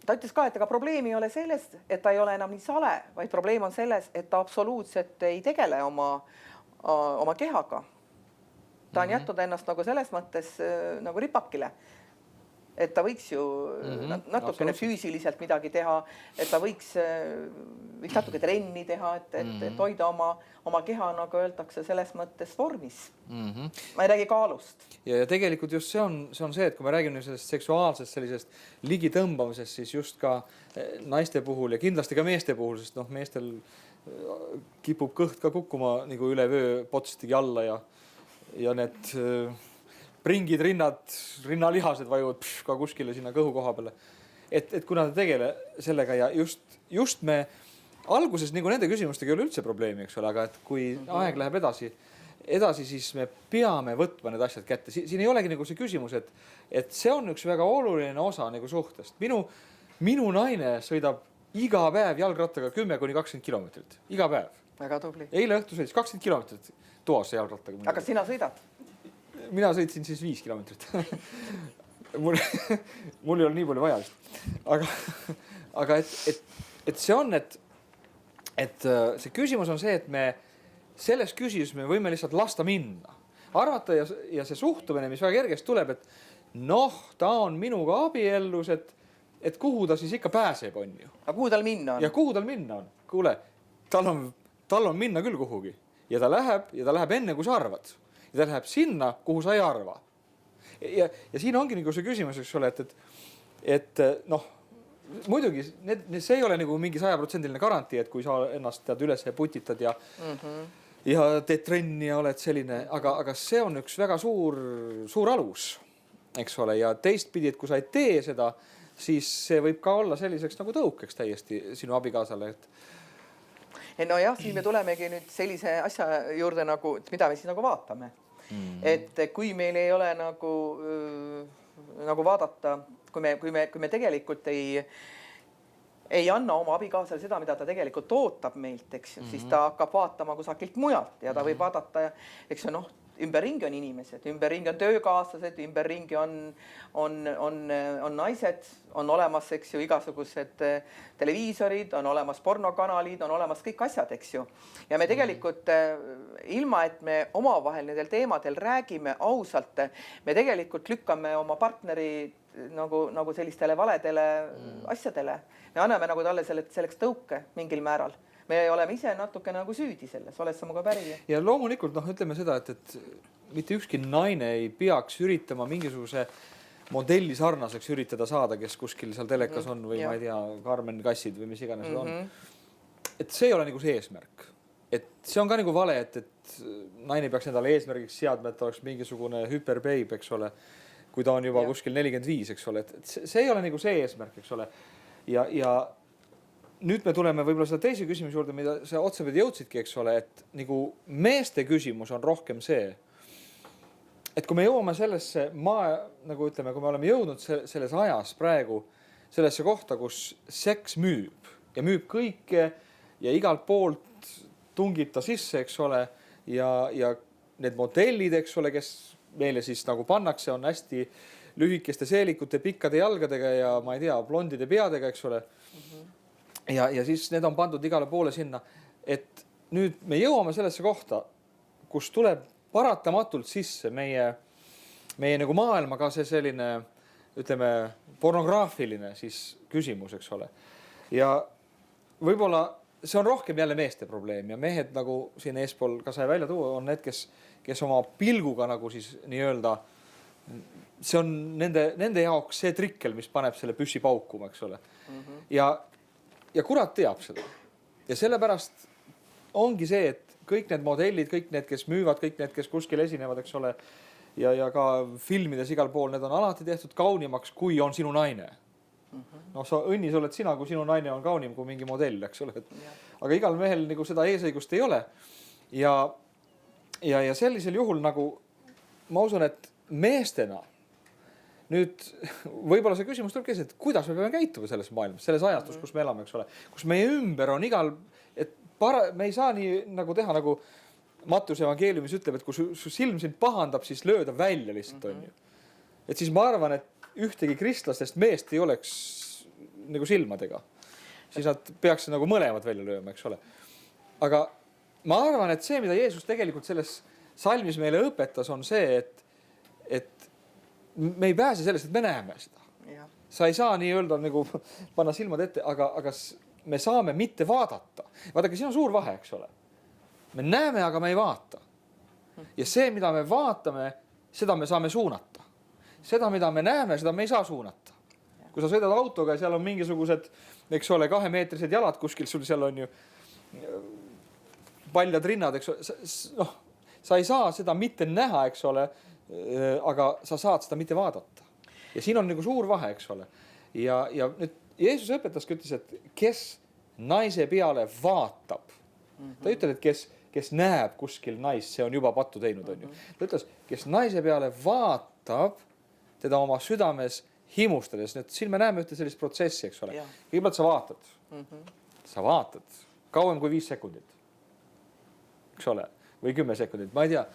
ta ütles ka, et ega probleemi ei ole selles, et ta ei ole enam nii sale, vaid probleem on selles, et ta absoluutselt ei tegele oma kehaga. Ta on jätnud ennast nagu selles mõttes nagu ripakile, et ta võiks ju natukene füüsiliselt midagi teha, et ta võiks natuke trenni teha, et hoida oma keha, nagu öeldakse, selles mõttes vormis. Ma ei räägi kaalust. Ja tegelikult just see on see, et kui me räägime sellest seksuaalsest sellisest ligitõmbamisest, siis just ka naiste puhul ja kindlasti ka meeste puhul, sest noh, meestel kipub kõht ka kukkuma nagu üle vöö potstigi alla ja need pringid, rinnalihased vajuvad ka kuskile sinna kõhu koha peale. Et kuna ta tegele sellega ja just me alguses nagu nende küsimustega ei ole üldse probleemi, eks ole, aga et kui aeg läheb edasi, siis me peame võtma need asjad kätte. Siin ei olegi nagu see küsimus, et see on üks väga oluline osa nagu suhtest. Minu naine sõidab iga päev jalgrattaga 10–20 kilomeetrit. Iga päev. Väga tubli. Eile õhtu sõitis 20 kilomeetrit toas jalgrattaga. Aga sina sõidad? Mina sõitsin siis 5 kilomeetrit. Mul ei ole nii palju vaja vist. Aga et see on, et see küsimus on see, et me selles küsimus me võime lihtsalt lasta minna. Arvata ja see suhtumine, mis väga kergest tuleb, et noh, ta on minuga abiellus, et kuhu ta siis ikka pääseb, on ju. Aga kuhu tal minna on? Ja kuhu tal minna on? Kuule, tal on minna küll kuhugi. Ja ta läheb enne, kui sa arvad. Ja ta läheb sinna, kuhu sa ei arva. Ja siin ongi nagu see küsimus, eks ole, et noh, muidugi see ei ole nagu mingi 100% garantii, et kui sa ennast tead üles putitad ja teed trenni ja oled selline, aga see on üks väga suur alus, eks ole, ja teistpidi, et kui sa ei tee seda, siis see võib ka olla selliseks nagu tõukeks täiesti sinu abikaasale, No jah, siis me tulemegi nüüd sellise asja juurde, nagu, mida me siis nagu vaatame. Et kui meil ei ole nagu vaadata, kui me tegelikult ei anna oma abikaasale seda, mida ta tegelikult ootab meilt, eks ju, siis ta hakkab vaatama kusagilt mujalt ja ta võib vaadata, eks ju, noh, ümberringi on inimesed, ümberringi on töökaaslased, ümberringi on naised, on olemas, eks ju, igasugused televiisorid, on olemas pornokanalid, on olemas kõik asjad, eks ju. Ja me tegelikult, ilma et me omavahel nendel teemadel räägime ausalt, me tegelikult lükkame oma partneri nagu sellistele valedele asjadele. Me anname nagu talle selleks tõuke mingil määral. Me oleme ise natuke nagu süüdi selles, oled sa muga päri? Ja loomulikult, noh, ütleme seda, et mitte ükski naine ei peaks üritama mingisuguse modelli sarnaseks üritada saada, kes kuskil seal telekas on või ma ei tea, Carmen Kassid või mis iganes on. Et see ei ole nagu see eesmärk. Et see on ka nagu vale, et naine peaks endale eesmärgiks seadma, et oleks mingisugune hüperbeib, eks ole, kui ta on juba kuskil 45, eks ole. Et see ei ole nagu see eesmärk, eks ole. Ja nüüd me tuleme võib-olla seda teise küsimus juurde, mida sa otsapidi jõudsidki, eks ole, et nagu meeste küsimus on rohkem see, et kui me jõuame sellesse, nagu ütleme, kui me oleme jõudnud selles ajas praegu sellesse kohta, kus seks müüb ja müüb kõike ja igalt poolt tungib ta sisse, eks ole, ja need modellid, eks ole, kes meile siis nagu pannakse, on hästi lühikeste seelikute, pikkade jalgadega ja ma ei tea, blondide peadega, eks ole. Ja siis need on pandud igale poole sinna, et nüüd me jõuame sellesse kohta, kus tuleb paratamatult sisse meie meie nagu maailmaga see selline, ütleme, pornograafiline siis küsimus, eks ole. Ja võib-olla see on rohkem jälle meeste probleem ja mehed, nagu siin eespool ka sai välja tuua, on need, kes oma pilguga nagu siis nii-öelda, see on nende jaoks see trikkel, mis paneb selle püssi paukuma, eks ole. Ja kurat teab seda. Ja sellepärast ongi see, et kõik need modellid, kõik need, kes müüvad, kõik need, kes kuskil esinevad, eks ole, ja ka filmides igal pool, need on alati tehtud kaunimaks, kui on sinu naine. No sa õnnis oled sina, kui sinu naine on kaunim kui mingi modell, eks ole. Aga igal mehel nagu seda eesõigust ei ole. Ja sellisel juhul nagu ma usun, et meestena nüüd võib-olla see küsimus tuleb kes, et kuidas me peame käituma selles maailmas, selles ajastus, kus me elame, eks ole, kus meie ümber on igal, et me ei saa nii nagu teha, nagu Mattuse evangeeliumis ütleb, et kui su silm sind pahandab, siis lööda välja lihtsalt on ju. Et siis ma arvan, et ühtegi kristlastest meest ei oleks nagu silmadega. Siis nad peaks nagu mõlemad välja lööma, eks ole. Aga ma arvan, et see, mida Jeesus tegelikult selles salmis meile õpetas, on see, et me ei pääse sellest, et me näeme seda. Sa ei saa nii öelda nagu panna silmad ette, aga me saame mitte vaadata. Vaadake, siin on suur vahe, eks ole. Me näeme, aga me ei vaata. Ja see, mida me vaatame, seda me saame suunata. Seda, mida me näeme, seda me ei saa suunata. Kui sa sõidad autoga ja seal on mingisugused, eks ole, 2-meetrised jalad kuskil, sul seal on ju paljad rinnad, eks ole. No, sa ei saa seda mitte näha, eks ole, aga sa saad seda mitte vaadata. Ja siin on nagu suur vahe, eks ole. Ja nüüd Jeesus õpetaski ütles, et kes naise peale vaatab. Ta ütleb, et kes näeb kuskil naist, see on juba pattu teinud, on ju. Ta ütles, kes naise peale vaatab, teda oma südames himustades. Nüüd siin me näeme ühte sellist protsessi, eks ole. Kõigepealt sa vaatad. Sa vaatad kauem kui 5 sekundit. Eks ole? Või 10 sekundit. Ma ei tea,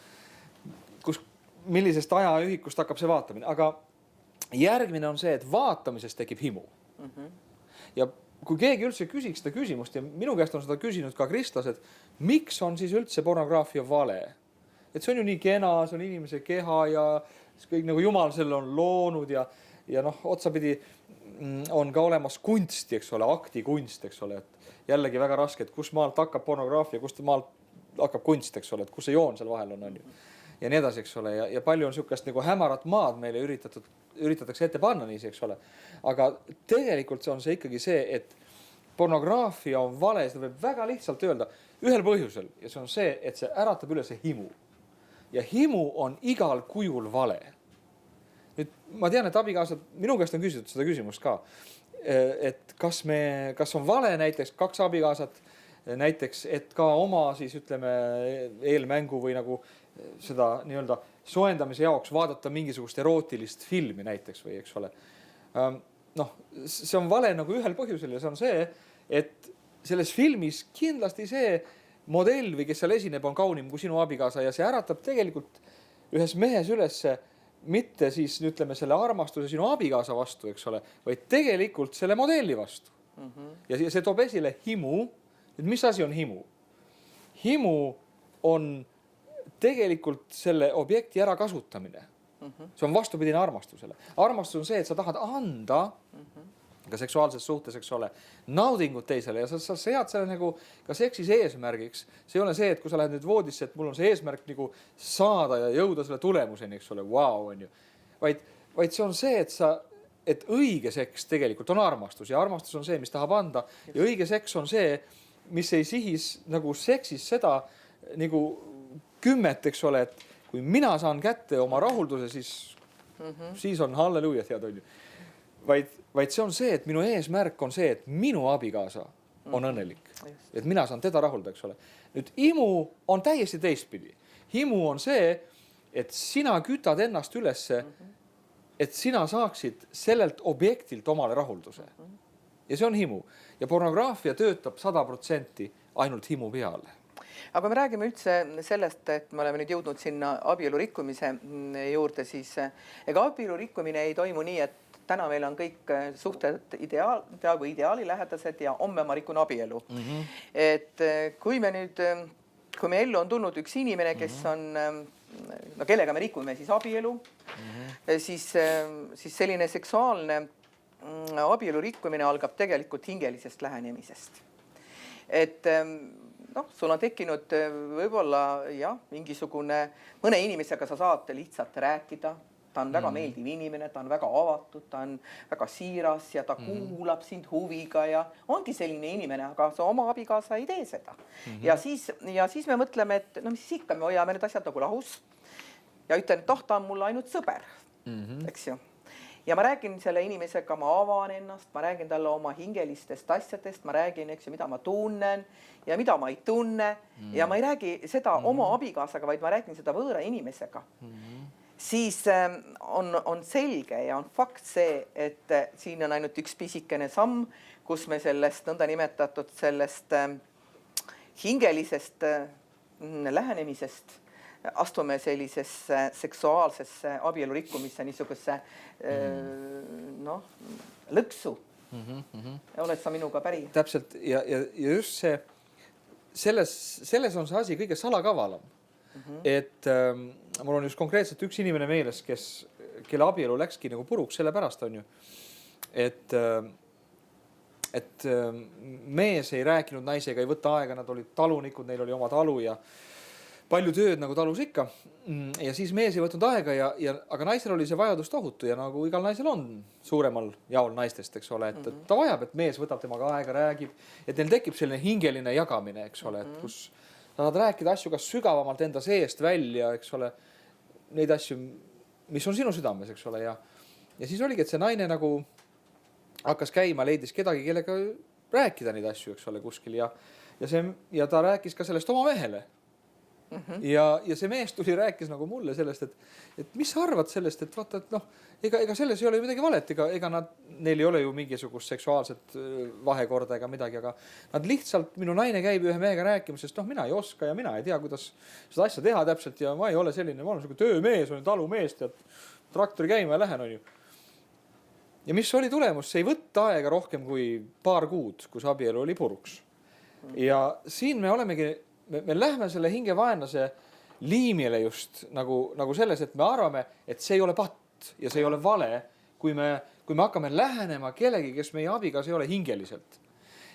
millisest ajaühikust hakkab see vaatamine. Aga järgmine on see, et vaatamisest tekib himu. Ja kui keegi üldse küsiks seda küsimust ja minu käest on seda küsinud ka kristlased, miks on siis üldse pornograafia vale? Et see on ju nii kena, see on inimese keha ja kõik nagu Jumal selle on loonud ja noh, otsapidi on ka olemas kunsti, eks ole, aktikunst, eks ole, et jällegi väga raske, et kus maalt hakkab pornograafia, kust maalt hakkab kunst, eks ole, et kus see joon seal vahel on ju. Ja nii edasi, eks ole, ja palju on sihukest nagu hämarat maad meile üritatakse ette panna niisi, eks ole. Aga tegelikult on see ikkagi see, et pornograafia on vale, seda võib väga lihtsalt öelda ühel põhjusel ja see on see, et see äratab üle see himu. Ja himu on igal kujul vale. Nüüd ma tean, et abikaasad, minu käest on küsitud seda küsimust ka, et kas on vale näiteks 2 abikaasat, näiteks, et ka oma siis ütleme eelmängu või nagu seda nii-öelda soendamise jaoks vaadata mingisugust erootilist filmi näiteks või eks ole. Noh, see on vale nagu ühel põhjusel ja see on see, et selles filmis kindlasti see modell või kes seal esineb on kaunim kui sinu abikaasa ja see äratab tegelikult ühes mehes üles mitte siis ütleme selle armastuse sinu abikaasa vastu, eks ole, vaid tegelikult selle modelli vastu. Ja see toob esile himu. Et mis asi on himu? Himu on tegelikult selle objekti ära kasutamine. See on vastupidine armastusele. Armastus on see, et sa tahad anda ka seksuaalses suhtes, eks ole, naudingut teisele ja sa sead selle nagu ka seksis eesmärgiks. See ei ole see, et kui sa lähed nüüd voodisse, et mul on see eesmärk nagu saada ja jõuda selle tulemuseni, eks ole, wow, on ju. Vaid see on see, et õige seks tegelikult on armastus ja armastus on see, mis tahab anda ja õige seks on see, mis ei sihis nagu seksis seda nagu 10, eks ole, et kui mina saan kätte oma rahulduse, siis on halleluuja, tead on ju. Vaid see on see, et minu eesmärk on see, et minu abikaasa on õnnelik. Et mina saan teda rahulda, eks ole. Nüüd imu on täiesti teistpidi. Himu on see, et sina kütad ennast ülesse, et sina saaksid sellelt objektilt omale rahulduse. Ja see on himu. Ja pornograafia töötab 100% ainult himu peale. Aga me räägime üldse sellest, et me oleme nüüd jõudnud sinna abielu rikkumise juurde, siis ega abielu rikkumine ei toimu nii, et täna meil on kõik suhted peaaegu ideaali lähedased ja homme ma rikun abielu. Et kui me ellu on tulnud üks inimene, kes on, no kellega me rikume siis abielu, siis selline seksuaalne abielu rikkumine algab tegelikult hingelisest lähenemisest. Et noh, sul on tekkinud võib-olla jah, mingisugune, mõne inimesega sa saad lihtsalt rääkida, ta on väga meeldiv inimene, ta on väga avatud, ta on väga siiras ja ta kuulab sind huviga ja ongi selline inimene, aga sa oma abikaasa ei tee seda. Ja siis me mõtleme, et no mis ikka, me hoiame need asjad nagu lahus ja ütlen, et ta on mulle ainult sõber, eks ju. Ja ma räägin selle inimesega, ma avan ennast, ma räägin talle oma hingelistest asjadest, ma räägin, eks ju, mida ma tunnen ja mida ma ei tunne ja ma ei räägi seda oma abikaasaga, vaid ma räägin seda võõra inimesega. Siis on selge ja on fakt see, et siin on ainult üks pisikene samm, kus me sellest nõndanimetatud sellest hingelisest lähenemisest astume sellisesse seksuaalsesse abielu rikkumisse niisuguse lõksu. Oled sa minuga päri? Täpselt ja just selles on see asi kõige salakavalam. Et mul on just konkreetselt üks inimene meeles, kelle abielu läkski nagu puruks sellepärast on ju, et mees ei rääkinud naisega, ei võta aega, nad olid talunikud, neil oli oma talu ja palju tööd nagu talus ikka. Ja siis mees ei võtnud aega, aga naisel oli see vajadus tohutu ja nagu igal naisel on suuremal jaol naistest, eks ole, et ta vajab, et mees võtab temaga aega, räägib, et neil tekib selline hingeline jagamine, eks ole, et kus saad rääkida asju kas sügavamalt enda seest välja, eks ole, neid asju, mis on sinu südames, eks ole, ja siis oligi, et see naine nagu hakkas käima, leidis kedagi, kellega rääkida neid asju, eks ole, kuskil ja ta rääkis ka sellest oma mehele. Ja see mees tuli rääkis nagu mulle sellest, et mis sa arvad sellest, et vaata, et noh, ega selles ei ole ju midagi valet, ega neil ei ole ju mingisugust seksuaalset vahekorda ega midagi, aga nad lihtsalt, minu naine käib ühe mehega rääkimas, sest noh, mina ei oska ja mina ei tea, kuidas seda asja teha täpselt ja ma ei ole selline, ma olen töömees, on talumees, tead, traktori käima ja lähen, on ju. Ja mis oli tulemus, see ei võtta aega rohkem kui paar kuud, kus abielu oli puruks. Ja siin me olemegi me lähme selle hingevaenlase liimile just nagu selles, et me arvame, et see ei ole patt ja see ei ole vale, kui me hakkame lähenema kellegi, kes meie abigas ei ole hingeliselt.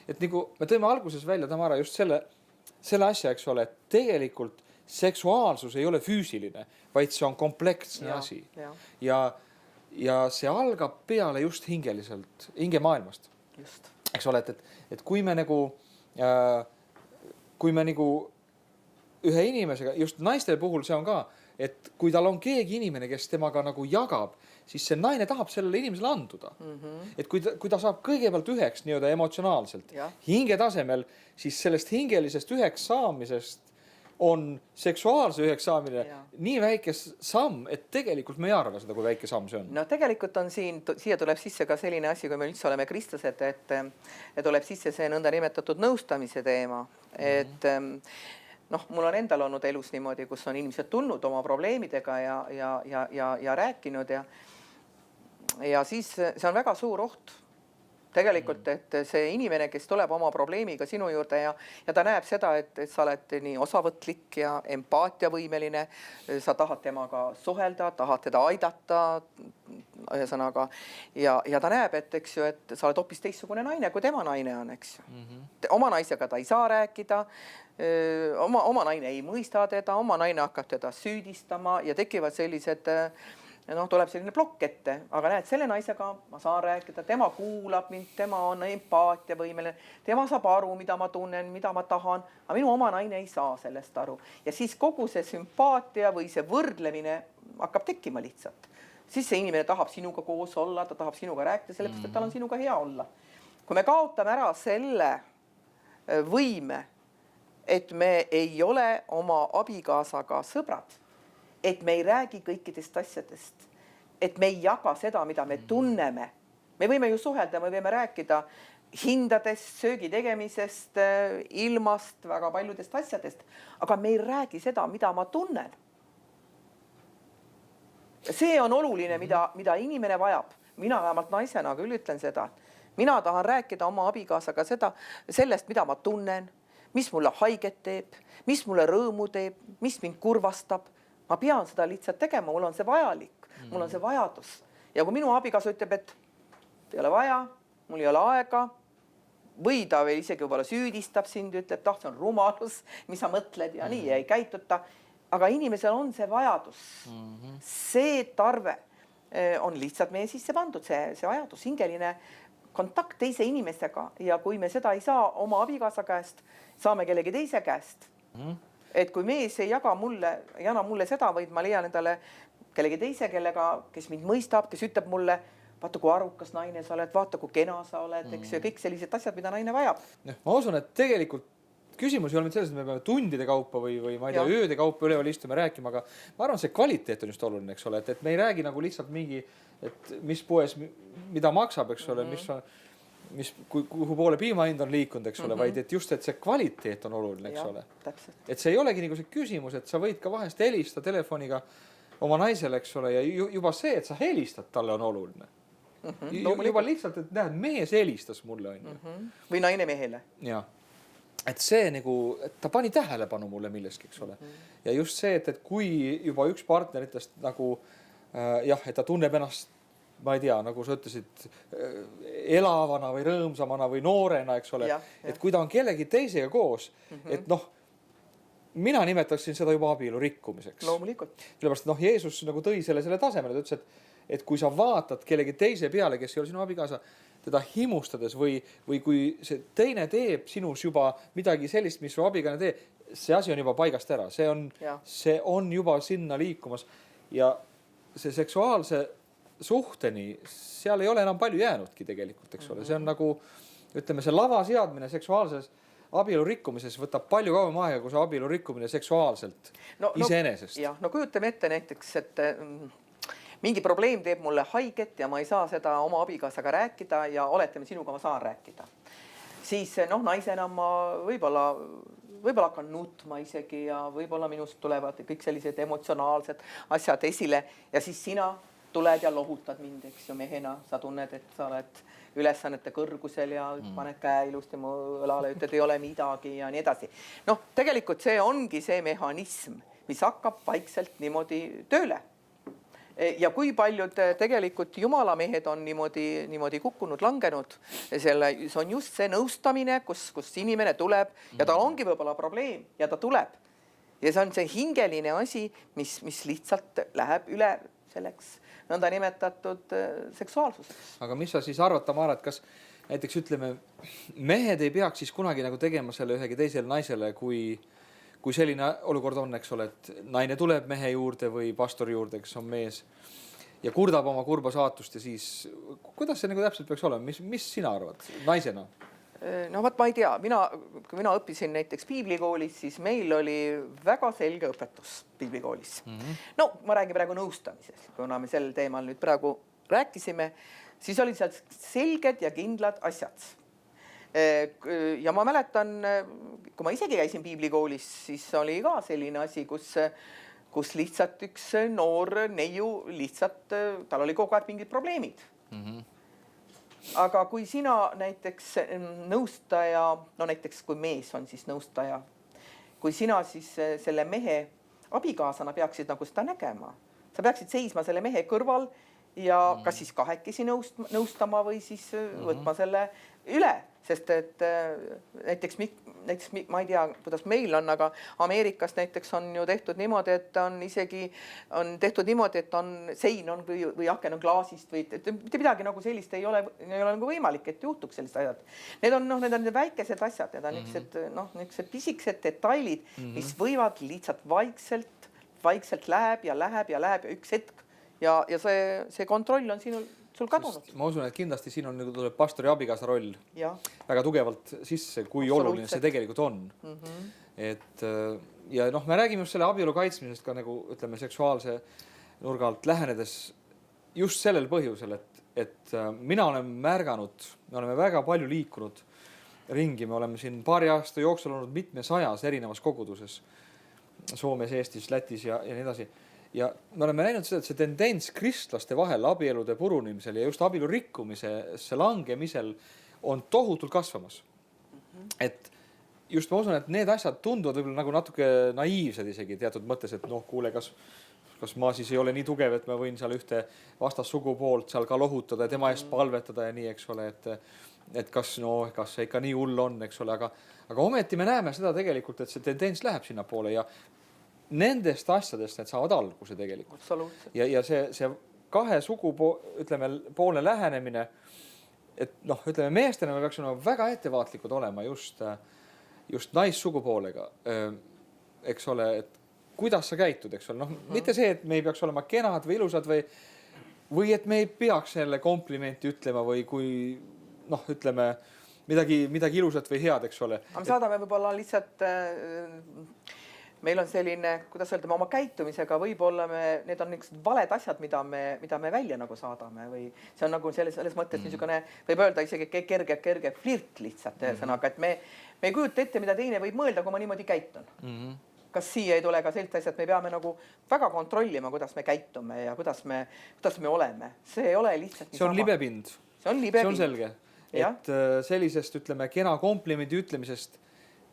Et nagu me tõime alguses välja, Tamara, just selle asja, eks ole, et tegelikult seksuaalsus ei ole füüsiline, vaid see on kompleksne asi. Ja see algab peale just hingeliselt, hingemaailmast. Just. Eks ole, et kui me nagu ühe inimesega, just naiste puhul see on ka, et kui tal on keegi inimene, kes temaga nagu jagab, siis see naine tahab sellele inimesele anduda. Et kui ta saab kõigepealt üheks nii-öelda emotsionaalselt, hinge tasemel, siis sellest hingelisest üheks saamisest on seksuaalse üheks saamine nii väike samm, et tegelikult me ei arva seda, kui väike samm see on. No tegelikult on siia tuleb sisse ka selline asi, kui me üldse oleme kristlased, et tuleb sisse see nõnda nimetatud nõustamise teema. Et noh, mul on endal olnud elus niimoodi, kus on inimesed tulnud oma probleemidega ja rääkinud ja siis see on väga suur oht. Tegelikult, et see inimene, kes tuleb oma probleemiga sinu juurde ja ta näeb seda, et sa oled nii osavõtlik ja empaatiavõimeline, sa tahad temaga suhelda, tahad teda aidata, ühesõnaga, ja ta näeb, et eks ju, et sa oled hoopis teistsugune naine, kui tema naine on, eks ju. Oma naisega ta ei saa rääkida, oma naine ei mõista teda, oma naine hakkab teda süüdistama ja tekivad sellised tuleb selline plokk ette, aga näed, selle naisega ma saan rääkida, tema kuulab mind, tema on empaatiavõimeline, tema saab aru, mida ma tunnen, mida ma tahan, aga minu oma naine ei saa sellest aru. Ja siis kogu see sümpaatia või see võrdlemine hakkab tekkima lihtsalt. Siis see inimene tahab sinuga koos olla, ta tahab sinuga rääkida, sellepärast, et tal on sinuga hea olla. Kui me kaotame ära selle võime, et me ei ole oma abikaasaga sõbrad, et me ei räägi kõikidest asjadest, et me ei jaga seda, mida me tunneme. Me võime ju suhelda, me võime rääkida hindadest, söögi tegemisest, ilmast, väga paljudest asjadest, aga me ei räägi seda, mida ma tunnen. See on oluline, mida inimene vajab. Mina vähemalt naisena küll ütlen seda. Mina tahan rääkida oma abikaasaga sellest, mida ma tunnen, mis mulle haiget teeb, mis mulle rõõmu teeb, mis mind kurvastab. Ma pean seda lihtsalt tegema, mul on see vajalik. mul on see vajadus. Ja kui minu abikaasa ütleb, et ei ole vaja, mul ei ole aega, või ta veel isegi võib-olla süüdistab sind, ütleb, see on rumalus, mis sa mõtled ja nii ei käituta. Aga inimesel on see vajadus. See tarve on lihtsalt meie sisse pandud, see vajadus, hingeline kontakt teise inimestega. Ja kui me seda ei saa oma abikaasa käest, saame kellegi teise käest. Et kui mees ei jaga mulle, ei anna mulle seda, vaid ma leian endale kellegi teise, kes mind mõistab, kes ütleb mulle, vaata kui arukas naine sa oled, vaata kui kena sa oled, eks ju, kõik sellised asjad, mida naine vajab. Ma usun, et tegelikult küsimus ei ole selles, et me peame tundide kaupa või ma ei tea, ööde kaupa üleval istuma rääkima, aga ma arvan, see kvaliteet on just oluline, eks ole, et me ei räägi nagu lihtsalt mingi, et mis poes, mida maksab, eks ole, kuhu poole piimahind on liikunud, eks ole, vaid et just, et see kvaliteet on oluline, eks ole. Et see ei olegi nagu see küsimus, et sa võid ka vahest helistada telefoniga oma naisele, eks ole, ja juba see, et sa helistad talle on oluline. Juba lihtsalt, et näed, mees helistas mulle, on ju. Või naine mehele. Ja. Et see nagu, et ta pani tähelepanu mulle milleski, eks ole. Ja just see, et kui juba üks partneritest nagu, et ta tunneb ennast, ma ei tea, nagu sa ütlesid, elavana või rõõmsamana või noorena, eks ole. Et kui ta on kellegi teisega koos, et mina nimetaksin seda juba abielu rikkumiseks. Loomulikult. Sellepärast, et Jeesus nagu tõi selle tasemele, ta ütles, et kui sa vaatad kellegi teise peale, kes ei ole sinu abikaasa, teda himustades või kui see teine teeb sinus juba midagi sellist, mis su abikaasa teeb, see asi on juba paigast ära. See on juba sinna liikumas ja see seksuaalse suhteni, seal ei ole enam palju jäänudki tegelikult, eks ole. See on nagu, ütleme, see lava seadmine seksuaalses abielu rikkumises võtab palju kauem aega, kui see abielu rikkumine seksuaalselt iseenesest. Kujutame ette näiteks, et mingi probleem teeb mulle haiget ja ma ei saa seda oma abikaasaga rääkida ja oletame sinuga ma saan rääkida. Siis naisena ma võib-olla hakkan nutma isegi ja võib-olla minust tulevad kõik sellised emotsionaalsed asjad esile ja siis sina tuled ja lohutad mind, eks ju, mehena. Sa tunned, et sa oled ülesannete kõrgusel ja paned käe ilusti mu õlale, ütled, ei ole midagi ja nii edasi. Tegelikult see ongi see mehhanism, mis hakkab vaikselt niimoodi tööle. Ja kui paljud tegelikult jumala mehed on niimoodi kukkunud, langenud, see on just see nõustamine, kus inimene tuleb ja tal ongi võib-olla probleem ja ta tuleb. Ja see on see hingeline asi, mis lihtsalt läheb üle selleks nõnda nimetatud seksuaalsuseks. Aga mis sa siis arvad, Tamara, et kas näiteks ütleme, mehed ei peaks siis kunagi nagu tegema selle ühegi teisele naisele, kui selline olukord on, eks ole, et naine tuleb mehe juurde või pastori juurde, kes on mees ja kurdab oma kurba saatust ja siis, kuidas see nagu täpselt peaks olema? Mis sina arvad naisena? Ma ei tea, kui mina õppisin näiteks piiblikoolis, siis meil oli väga selge õpetus piiblikoolis. Ma räägin praegu nõustamisest, kuna me sel teemal nüüd praegu rääkisime, siis olid seal selged ja kindlad asjad. Ja ma mäletan, kui ma isegi käisin piiblikoolis, siis oli ka selline asi, kus lihtsalt üks noor neiu lihtsalt, tal oli kogu aeg mingid probleemid. Aga kui sina näiteks nõustaja, näiteks kui mees on siis nõustaja, kui sina siis selle mehe abikaasana peaksid nagu seda nägema, sa peaksid seisma selle mehe kõrval ja kas siis kahekesi nõustama või siis võtma selle üle, sest et näiteks ma ei tea, kuidas meil on, aga Ameerikas näiteks on ju tehtud niimoodi, et on sein on või aken on klaasist või mitte midagi nagu sellist ei ole nagu võimalik, et juhtuks sellised asjad. Need on väikesed asjad, need on niisugused pisikesed detailid, mis võivad lihtsalt vaikselt läheb ja üks hetk ja see kontroll on sul kadunud. Ma usun, et kindlasti siin on tuleb pastori abikaasa roll väga tugevalt sisse, kui oluline see tegelikult on. Ja me räägime just selle abielu kaitsmisest ka nagu, ütleme, seksuaalse nurga alt lähenedes just sellel põhjusel, et mina olen märganud, me oleme väga palju liikunud ringi, me oleme siin paari aasta jooksul olnud mitmesajas erinevas koguduses Soomes, Eestis, Lätis ja nii edasi. Ja me oleme näinud seda, et see tendents kristlaste vahel abielude purunemisel ja just abielu rikkumisesse langemisel on tohutult kasvamas. Et just ma usun, et need asjad tunduvad võib-olla nagu natuke naiivsed isegi teatud mõttes, et kuule, kas kas ma siis ei ole nii tugev, et ma võin seal ühte vastassugupoolt seal ka lohutada ja tema eest palvetada ja nii, eks ole, et kas see ikka nii hull on, eks ole, aga ometi me näeme seda tegelikult, et see tendents läheb sinna poole ja nendest asjadest need saavad alguse tegelikult. Absoluutselt. Ja see kahe poolne lähenemine, et ütleme meestena me peaks olema väga ettevaatlikud olema just naissugupoolega, eks ole, et kuidas sa käitud, eks ole, mitte see, et me ei peaks olema kenad või ilusad või et me ei peaks selle komplimenti ütlema või kui ütleme midagi ilusat või head, eks ole. Me saadame võib-olla lihtsalt, meil on selline, kuidas öelda, oma käitumisega võib-olla need on niisugused valed asjad, mida me välja nagu saadame või see on nagu selles mõttes niisugune, võib öelda isegi kerge flirt lihtsalt sõnaga, et me ei kujuta ette, mida teine võib mõelda, kui ma niimoodi käitun. Kas siia ei tule ka sellist asja, et me peame nagu väga kontrollima, kuidas me käitume ja kuidas me oleme. See ei ole lihtsalt see on libepind. See on selge. Et sellisest, ütleme, kena komplimendi ütlemisest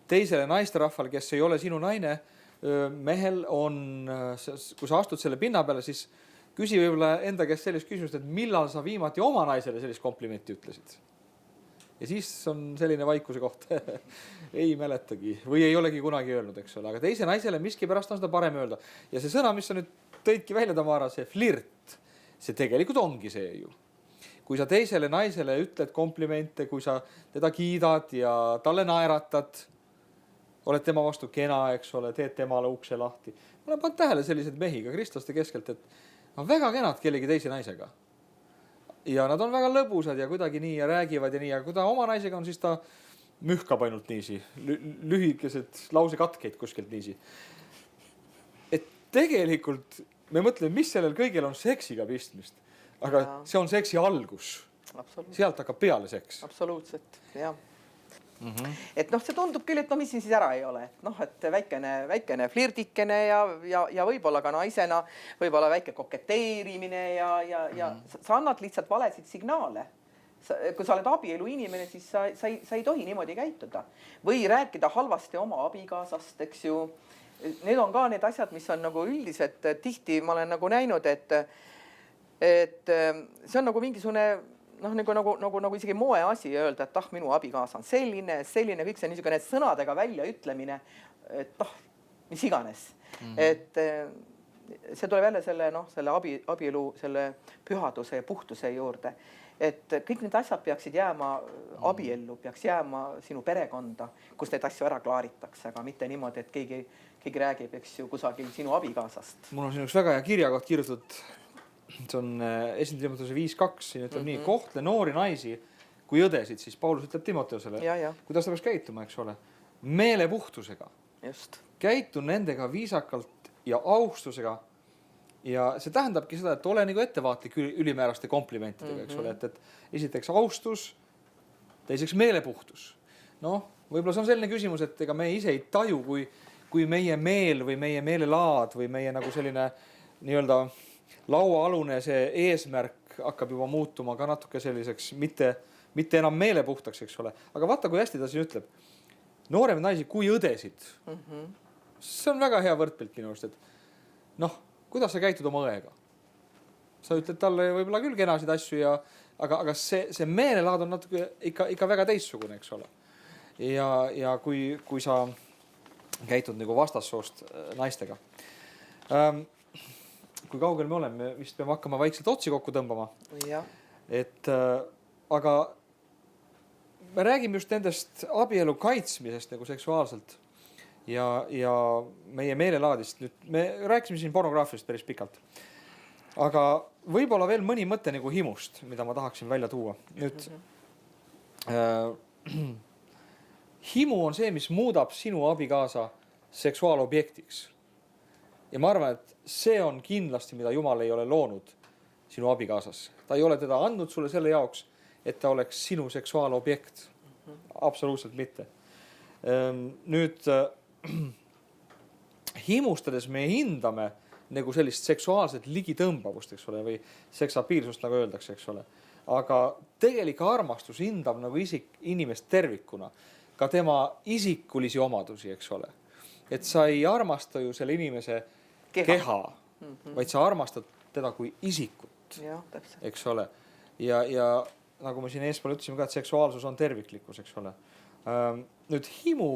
teisele naisterahval, kes ei ole sinu naine, mehel on, kui sa astud selle pinna peale, siis küsi võib-olla enda käest sellist küsimust, et millal sa viimati oma naisele sellist komplimenti ütlesid. Ja siis on selline vaikuse koht. Ei mäletagi või ei olegi kunagi öelnud, eks ole, aga teise naisele miski pärast on seda parem öelda. Ja see sõna, mis sa nüüd tõidki välja, Tamara, see flirt, see tegelikult ongi see ju. Kui sa teisele naisele ütled komplimente, kui sa teda kiidad ja talle naeratad, oled tema vastu kena, eks ole, teed temale ukse lahti. Ma olen pannud tähele sellised mehi ka kristlaste keskelt, et on väga kenad kellegi teise naisega. Ja nad on väga lõbusad ja kuidagi nii ja räägivad ja nii, ja kui ta oma naisega on, siis ta mühkab ainult niisi, lühikesed lausekatkeid kuskilt niisi. Et tegelikult me mõtleme, mis sellel kõigil on seksiga pistmist. Aga see on seksi algus. Sealt hakkab peale seks. Absoluutselt, jah. Et see tundub küll, et mis siin siis ära ei ole. Et väikene flirdikene ja võib-olla ka naisena, võib-olla väike koketeerimine ja sa annad lihtsalt valesid signaale. Kui sa oled abielu inimene, siis sa ei tohi niimoodi käituda. Või rääkida halvasti oma abikaasast, eks ju. Need on ka need asjad, mis on nagu üldiselt tihti, ma olen nagu näinud, et see on nagu mingisugune nagu isegi moe asi öelda, et minu abikaasa on selline, kõik see niisugune sõnadega välja ütlemine, et mis iganes. Et see tuleb jälle selle abielu, selle pühaduse ja puhtuse juurde. Et kõik need asjad peaksid jääma abiellu, peaks jääma sinu perekonda, kus need asju ära klaaritakse, aga mitte niimoodi, et keegi räägib, eks ju, kusagil sinu abikaasast. Mul on sinuks väga hea kirjakoht kirjutatud. See on 1. Timoteuse 5.2, siin ütleb nii, kohtle noori naisi, kui õdesid, siis Paulus ütleb Timoteusele, kuidas ta peaks käituma, eks ole, meelepuhtusega. Just. Käitu nendega viisakalt ja austusega ja see tähendabki seda, et ole nagu ettevaatlik ülimääraste komplimentidega, eks ole, et esiteks austus, teiseks meelepuhtus. Võib-olla see on selline küsimus, et ega me ise ei taju, kui meie meel või meie meelelaad või meie nagu selline nii-öelda lauaalune see eesmärk hakkab juba muutuma ka natuke selliseks, mitte enam meelepuhtaks, eks ole. Aga vaata, kui hästi ta siin ütleb. Noorem naisi, kui õdesid. See on väga hea võrdpilt minu arust, et kuidas sa käitud oma õega? Sa ütled talle võib-olla küll kenasid asju, aga see meelelaad on natuke ikka väga teissugune, eks ole. Ja kui sa käitud nagu vastassoost naistega. Kui kaugel me oleme, vist peame hakkama vaikselt otsi kokku tõmbama. Aga me räägime just nendest abielu kaitsmisest nagu seksuaalselt ja meie meelelaadist. Nüüd me rääkisime siin pornograafilist päris pikalt. Aga võib-olla veel mõni mõte nagu himust, mida ma tahaksin välja tuua. Nüüd, himu on see, mis muudab sinu abikaasa seksuaalobjektiks. Ja ma arvan, et see on kindlasti, mida Jumal ei ole loonud sinu abikaasas. Ta ei ole teda andnud sulle selle jaoks, et ta oleks sinu seksuaalobjekt. Absoluutselt mitte. Nüüd, himustades me hindame nagu sellist seksuaalset ligitõmbavust, eks ole, või seksapiilsust, nagu öeldakse, eks ole. Aga tegelik armastus hindab nagu inimest tervikuna, ka tema isikulisi omadusi, eks ole. Et sa ei armasta ju selle inimese keha, vaid sa armastad teda kui isikut, jah, täpselt. eks ole. Ja nagu me siin eespool ütlesime ka, et seksuaalsus on terviklikkus, eks ole. Nüüd himu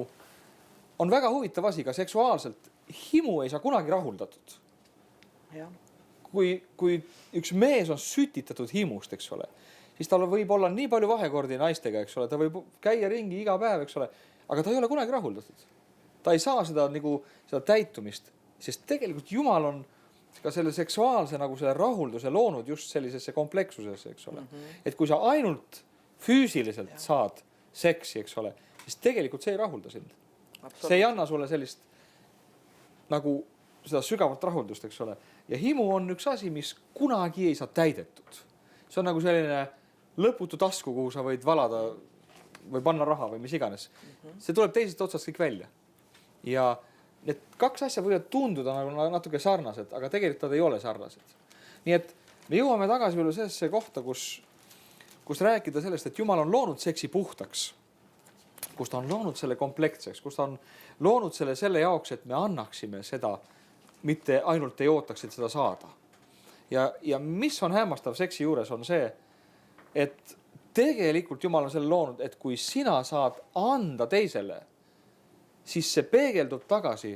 on väga huvitav asi, ka seksuaalselt himu ei saa kunagi rahuldatud. Jah. Kui üks mees on sütitatud himust, eks ole, siis tal võib olla nii palju vahekordi naistega, eks ole, ta võib käia ringi iga päev, eks ole, aga ta ei ole kunagi rahuldatud. Ta ei saa seda täitumist, sest tegelikult Jumal on ka selle seksuaalse nagu selle rahulduse loonud just sellisesse komplekssusesse, eks ole. Et kui sa ainult füüsiliselt saad seksi, eks ole, siis tegelikult see ei rahulda sind. See ei anna sulle sellist nagu seda sügavat rahuldust, eks ole. Ja himu on üks asi, mis kunagi ei saa täidetud. See on nagu selline lõputu tasku, kuhu sa võid valada või panna raha või mis iganes. See tuleb teisest otsast kõik välja. Ja need kaks asja võivad tunduda nagu natuke sarnased, aga tegelikult nad ei ole sarnased. Nii et me jõuame tagasi veel sellesse kohta, kus rääkida sellest, et Jumal on loonud seksi puhtaks, kus ta on loonud selle komplektseks, kus ta on loonud selle jaoks, et me annaksime seda, mitte ainult ei ootaks, et seda saada. Ja mis on hämmastav seksi juures on see, et tegelikult Jumal on selle loonud, et kui sina saad anda teisele, siis see peegeldub tagasi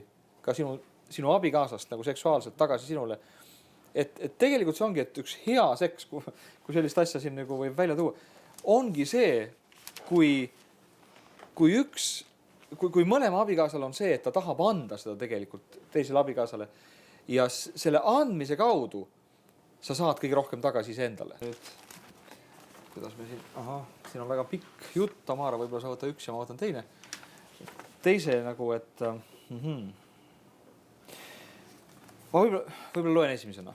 ka sinu abikaasast nagu seksuaalselt tagasi sinule. Et tegelikult see ongi, et üks hea seks, kui sellist asja siin nagu võib välja tuua, ongi see, kui mõlema abikaasal on see, et ta tahab anda seda tegelikult teisele abikaasale ja selle andmise kaudu sa saad kõige rohkem tagasi iseendale. Nüüd, kuidas me siin, siin on väga pikk jutt, Tamara, võib-olla sa võta üks ja ma võtan teine. Teise nagu, et ma võib-olla loen esimesena.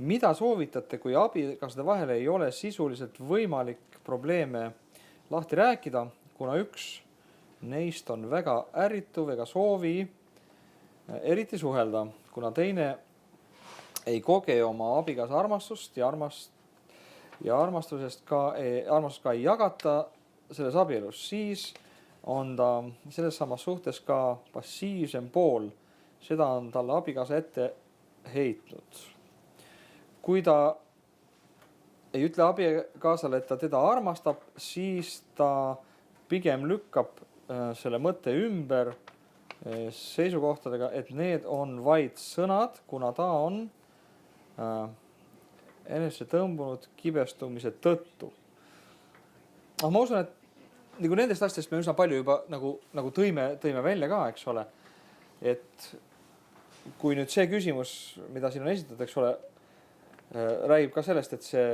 Mida soovitate, kui abikaasade vahel ei ole sisuliselt võimalik probleeme lahti rääkida, kuna üks neist on väga ärrituv ega soovi eriti suhelda, kuna teine ei koge oma abikaasa armastust ja armastust ka ei jagata selles abielus, siis on ta selles samas suhtes ka passiivsem pool. Seda on talle abikaasa ette heitnud. Kui ta ei ütle abikaasale, et ta teda armastab, siis ta pigem lükkab selle mõtte ümber seisukohtadega, et need on vaid sõnad, kuna ta on enese tõmbunud kibestumise tõttu. Ma usun, et nagu nendest asjadest me üsna palju juba nagu tõime välja ka, eks ole. Et kui nüüd see küsimus, mida siin on esitatud, eks ole, räägib ka sellest, et see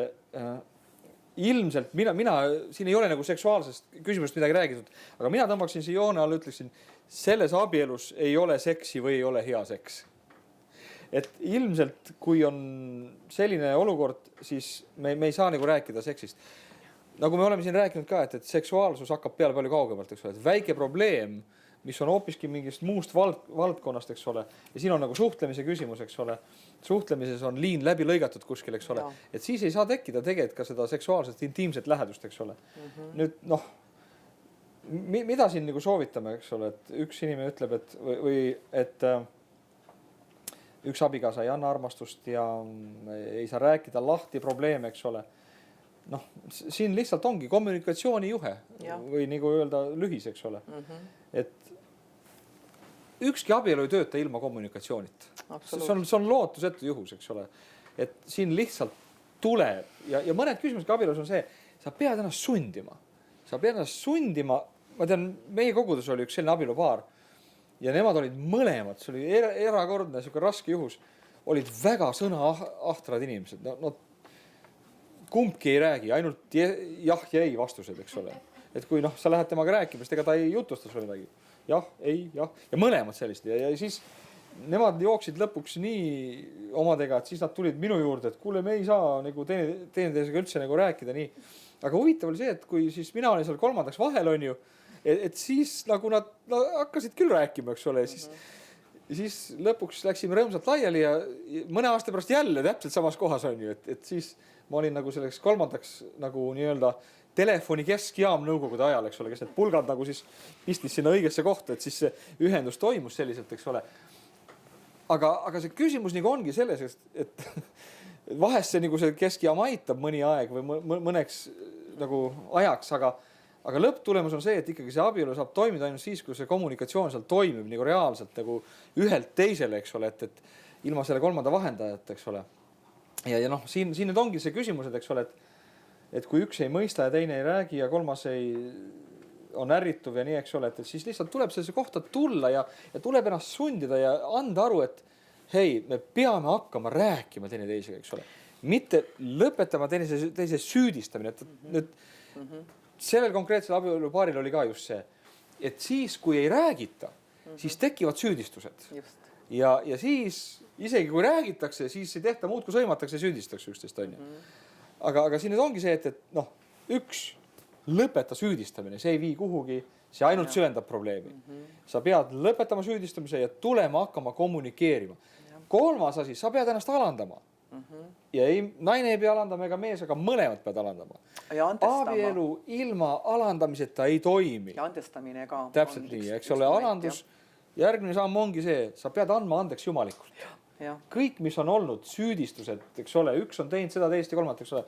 ilmselt mina siin ei ole nagu seksuaalsest küsimusest midagi räägitud, aga mina tõmbaksin siin joone all, ütleksin, selles abielus ei ole seksi või ei ole hea seks. Et ilmselt, kui on selline olukord, siis me ei saa nagu rääkida seksist. Nagu me oleme siin rääkinud ka, et seksuaalsus hakkab peale palju kaugemalt, eks ole, et väike probleem, mis on hoopiski mingist muust valdkonnast, eks ole, ja siin on nagu suhtlemise küsimus, eks ole. Suhtlemises on liin läbi lõigatud kuskil, eks ole, et siis ei saa tekkida tegelikult ka seda seksuaalset intiimset lähedust, eks ole. Nüüd, mida siin nagu soovitame, eks ole, et üks inimene ütleb, et üks abikaasa ei anna armastust ja ei saa rääkida lahti probleeme, eks ole. Siin lihtsalt ongi kommunikatsiooni juhe või nagu öelda lühis, eks ole. Et ükski abielu ei tööta ilma kommunikatsioonita. See on lootusetu juhus, eks ole. Et siin lihtsalt tuleb ja mõned küsimused abielus on see, sa pead ennast sundima. Ma tean, meie kogudes oli üks selline abielupaar ja nemad olid mõlemad, see oli erakordne, selline raske juhus, olid väga sõnaahtrad inimesed. Kumbki ei räägi, ainult jah ja ei vastused, eks ole. Et kui sa lähed temaga rääkima, siis ega ta ei jutusta sulle midagi. Jah, ei, jah. Ja mõlemad sellist. Ja siis nemad jooksid lõpuks nii omadega, et siis nad tulid minu juurde, et kuule, me ei saa nagu teineteisega üldse nagu rääkida nii. Aga huvitav oli see, et kui siis mina olin seal kolmandaks vahel, on ju, et siis nagu nad hakkasid küll rääkima, eks ole. Siis lõpuks läksime rõõmsalt laiali ja mõne aasta pärast jälle täpselt samas kohas, on ju, et siis ma olin nagu selleks kolmandaks nagu nii-öelda telefoni keskjaam nõukogude ajal, eks ole, kes need pulgad nagu siis pistis sinna õigesse kohta, et siis see ühendus toimus selliselt, eks ole. aga see küsimus nagu ongi selles, et vahest see nagu see keskjaam aitab mõni aeg või mõneks nagu ajaks, aga lõpptulemus on see, et ikkagi see abielu saab toimida ainult siis, kui see kommunikatsioon seal toimib nagu reaalselt nagu ühelt teisele, eks ole, et ilma selle kolmanda vahendajat, eks ole. Ja noh, siin nüüd ongi see küsimused, eks ole, et kui üks ei mõista ja teine ei räägi ja kolmas on ärrituv ja nii, eks ole, et siis lihtsalt tuleb sellise kohta tulla ja tuleb ennast sundida ja anda aru, et hei, me peame hakkama rääkima teineteisega, eks ole. Mitte lõpetama teise süüdistamine. Nüüd sellel konkreetsel abielupaaril oli ka just see, et siis, kui ei räägita, siis tekivad süüdistused. Ja siis, isegi kui räägitakse, siis ei tehta muud, kui sõimatakse ja süüdistatakse üksteist. Aga siin nüüd ongi see, et noh, üks lõpeta süüdistamine, see ei vii kuhugi, see ainult süvendab probleemi. Sa pead lõpetama süüdistamise ja tulema hakkama kommunikeerima. Kolmas asi, sa pead ennast alandama. Ja naine ei pea alandama ega mees, aga mõlemad pead alandama. Abielu ilma alandamiseta ei toimi. Ja andestamine ka. Täpselt nii, eks ole, alandus. Järgmine samm ongi see, sa pead andma andeks jumalikult. Kõik, mis on olnud süüdistused, eks ole, üks on teinud seda teist ja kolmat, eks ole,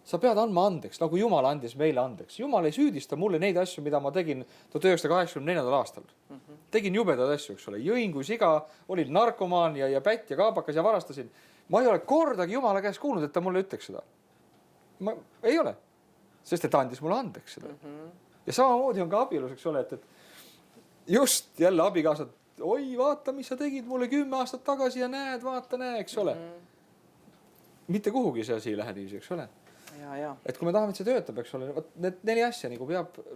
sa pead andma andeks, nagu Jumal andis meile andeks. Jumal ei süüdista mulle neid asju, mida ma tegin 1984. aastal. Tegin jubedaid asju, eks ole. Jõin kui siga, olin narkomaan ja pätt ja kaabakas ja varastasin. Ma ei ole kordagi Jumala käest kuulnud, et ta mulle ütleks seda. Ma ei ole, sest ta andis mulle andeks seda. Ja samamoodi on ka abielus, eks ole, et just jälle abikaasad, oi, vaata, mis sa tegid mulle 10 aastat tagasi ja näed, vaata, näe, eks ole. Mitte kuhugi see asi ei lähe niiviisi, eks ole. Et kui me tahame, et see töötab, eks ole, need 4 asja nagu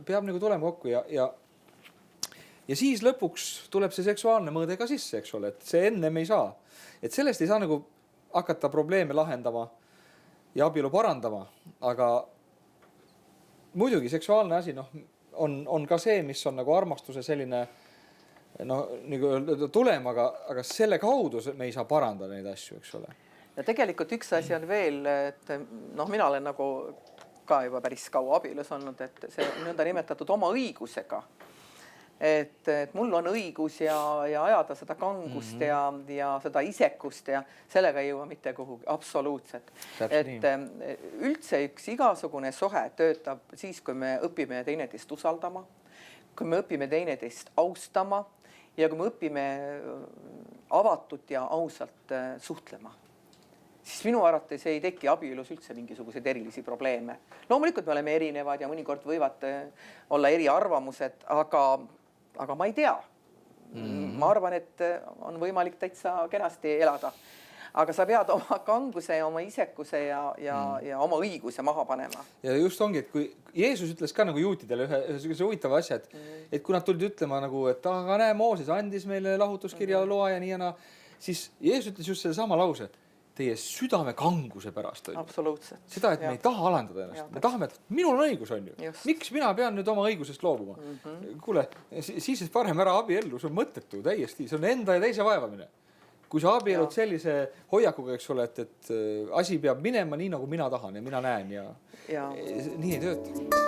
peab nagu tulema kokku ja siis lõpuks tuleb see seksuaalne mõõde ka sisse, eks ole, et see ennem ei saa. Et sellest ei saa nagu hakata probleeme lahendama ja abielu parandama, aga muidugi seksuaalne asi on ka see, mis on nagu armastuse selline nagu tulem, aga selle kaudu me ei saa parandada neid asju, eks ole. Ja tegelikult üks asi on veel, et mina olen nagu ka juba päris kaua abielus olnud, et see nõnda nimetatud oma õigusega. Et mul on õigus ja ajada seda kangust ja seda isekust ja sellega ei jõua mitte kuhugi, absoluutselt. Et üldse üks igasugune sohe töötab siis, kui me õpime teineteist usaldama, kui me õpime teineteist austama ja kui me õpime avatult ja ausalt suhtlema. Siis minu arvates ei teki abielus üldse mingisuguseid erilisi probleeme. Loomulikult me oleme erinevad ja mõnikord võivad olla eriarvamused, aga ma ei tea. Ma arvan, et on võimalik täitsa kenasti elada. Aga sa pead oma kanguse ja oma isekuse ja oma õiguse maha panema. Ja just ongi, et kui Jeesus ütles ka nagu juutidele ühe huvitava asja, et kui nad tulid ütlema nagu, et aga näe, Mooses andis meile lahutuskirja loa ja nii ja siis Jeesus ütles just selle sama lause, teie südame kanguse pärast. Absoluutselt. Seda, et me ei taha alandada ennast. Me tahame, et minul on õigus, on ju. Miks mina pean nüüd oma õigusest loobuma? Kuule, siis parem ära abiellu, see on mõttetu täiesti. See on enda ja teise vaevamine. Kui sa abielud sellise hoiakuga, eks ole, et asi peab minema nii, nagu mina tahan ja mina näen ja nii ei tööta.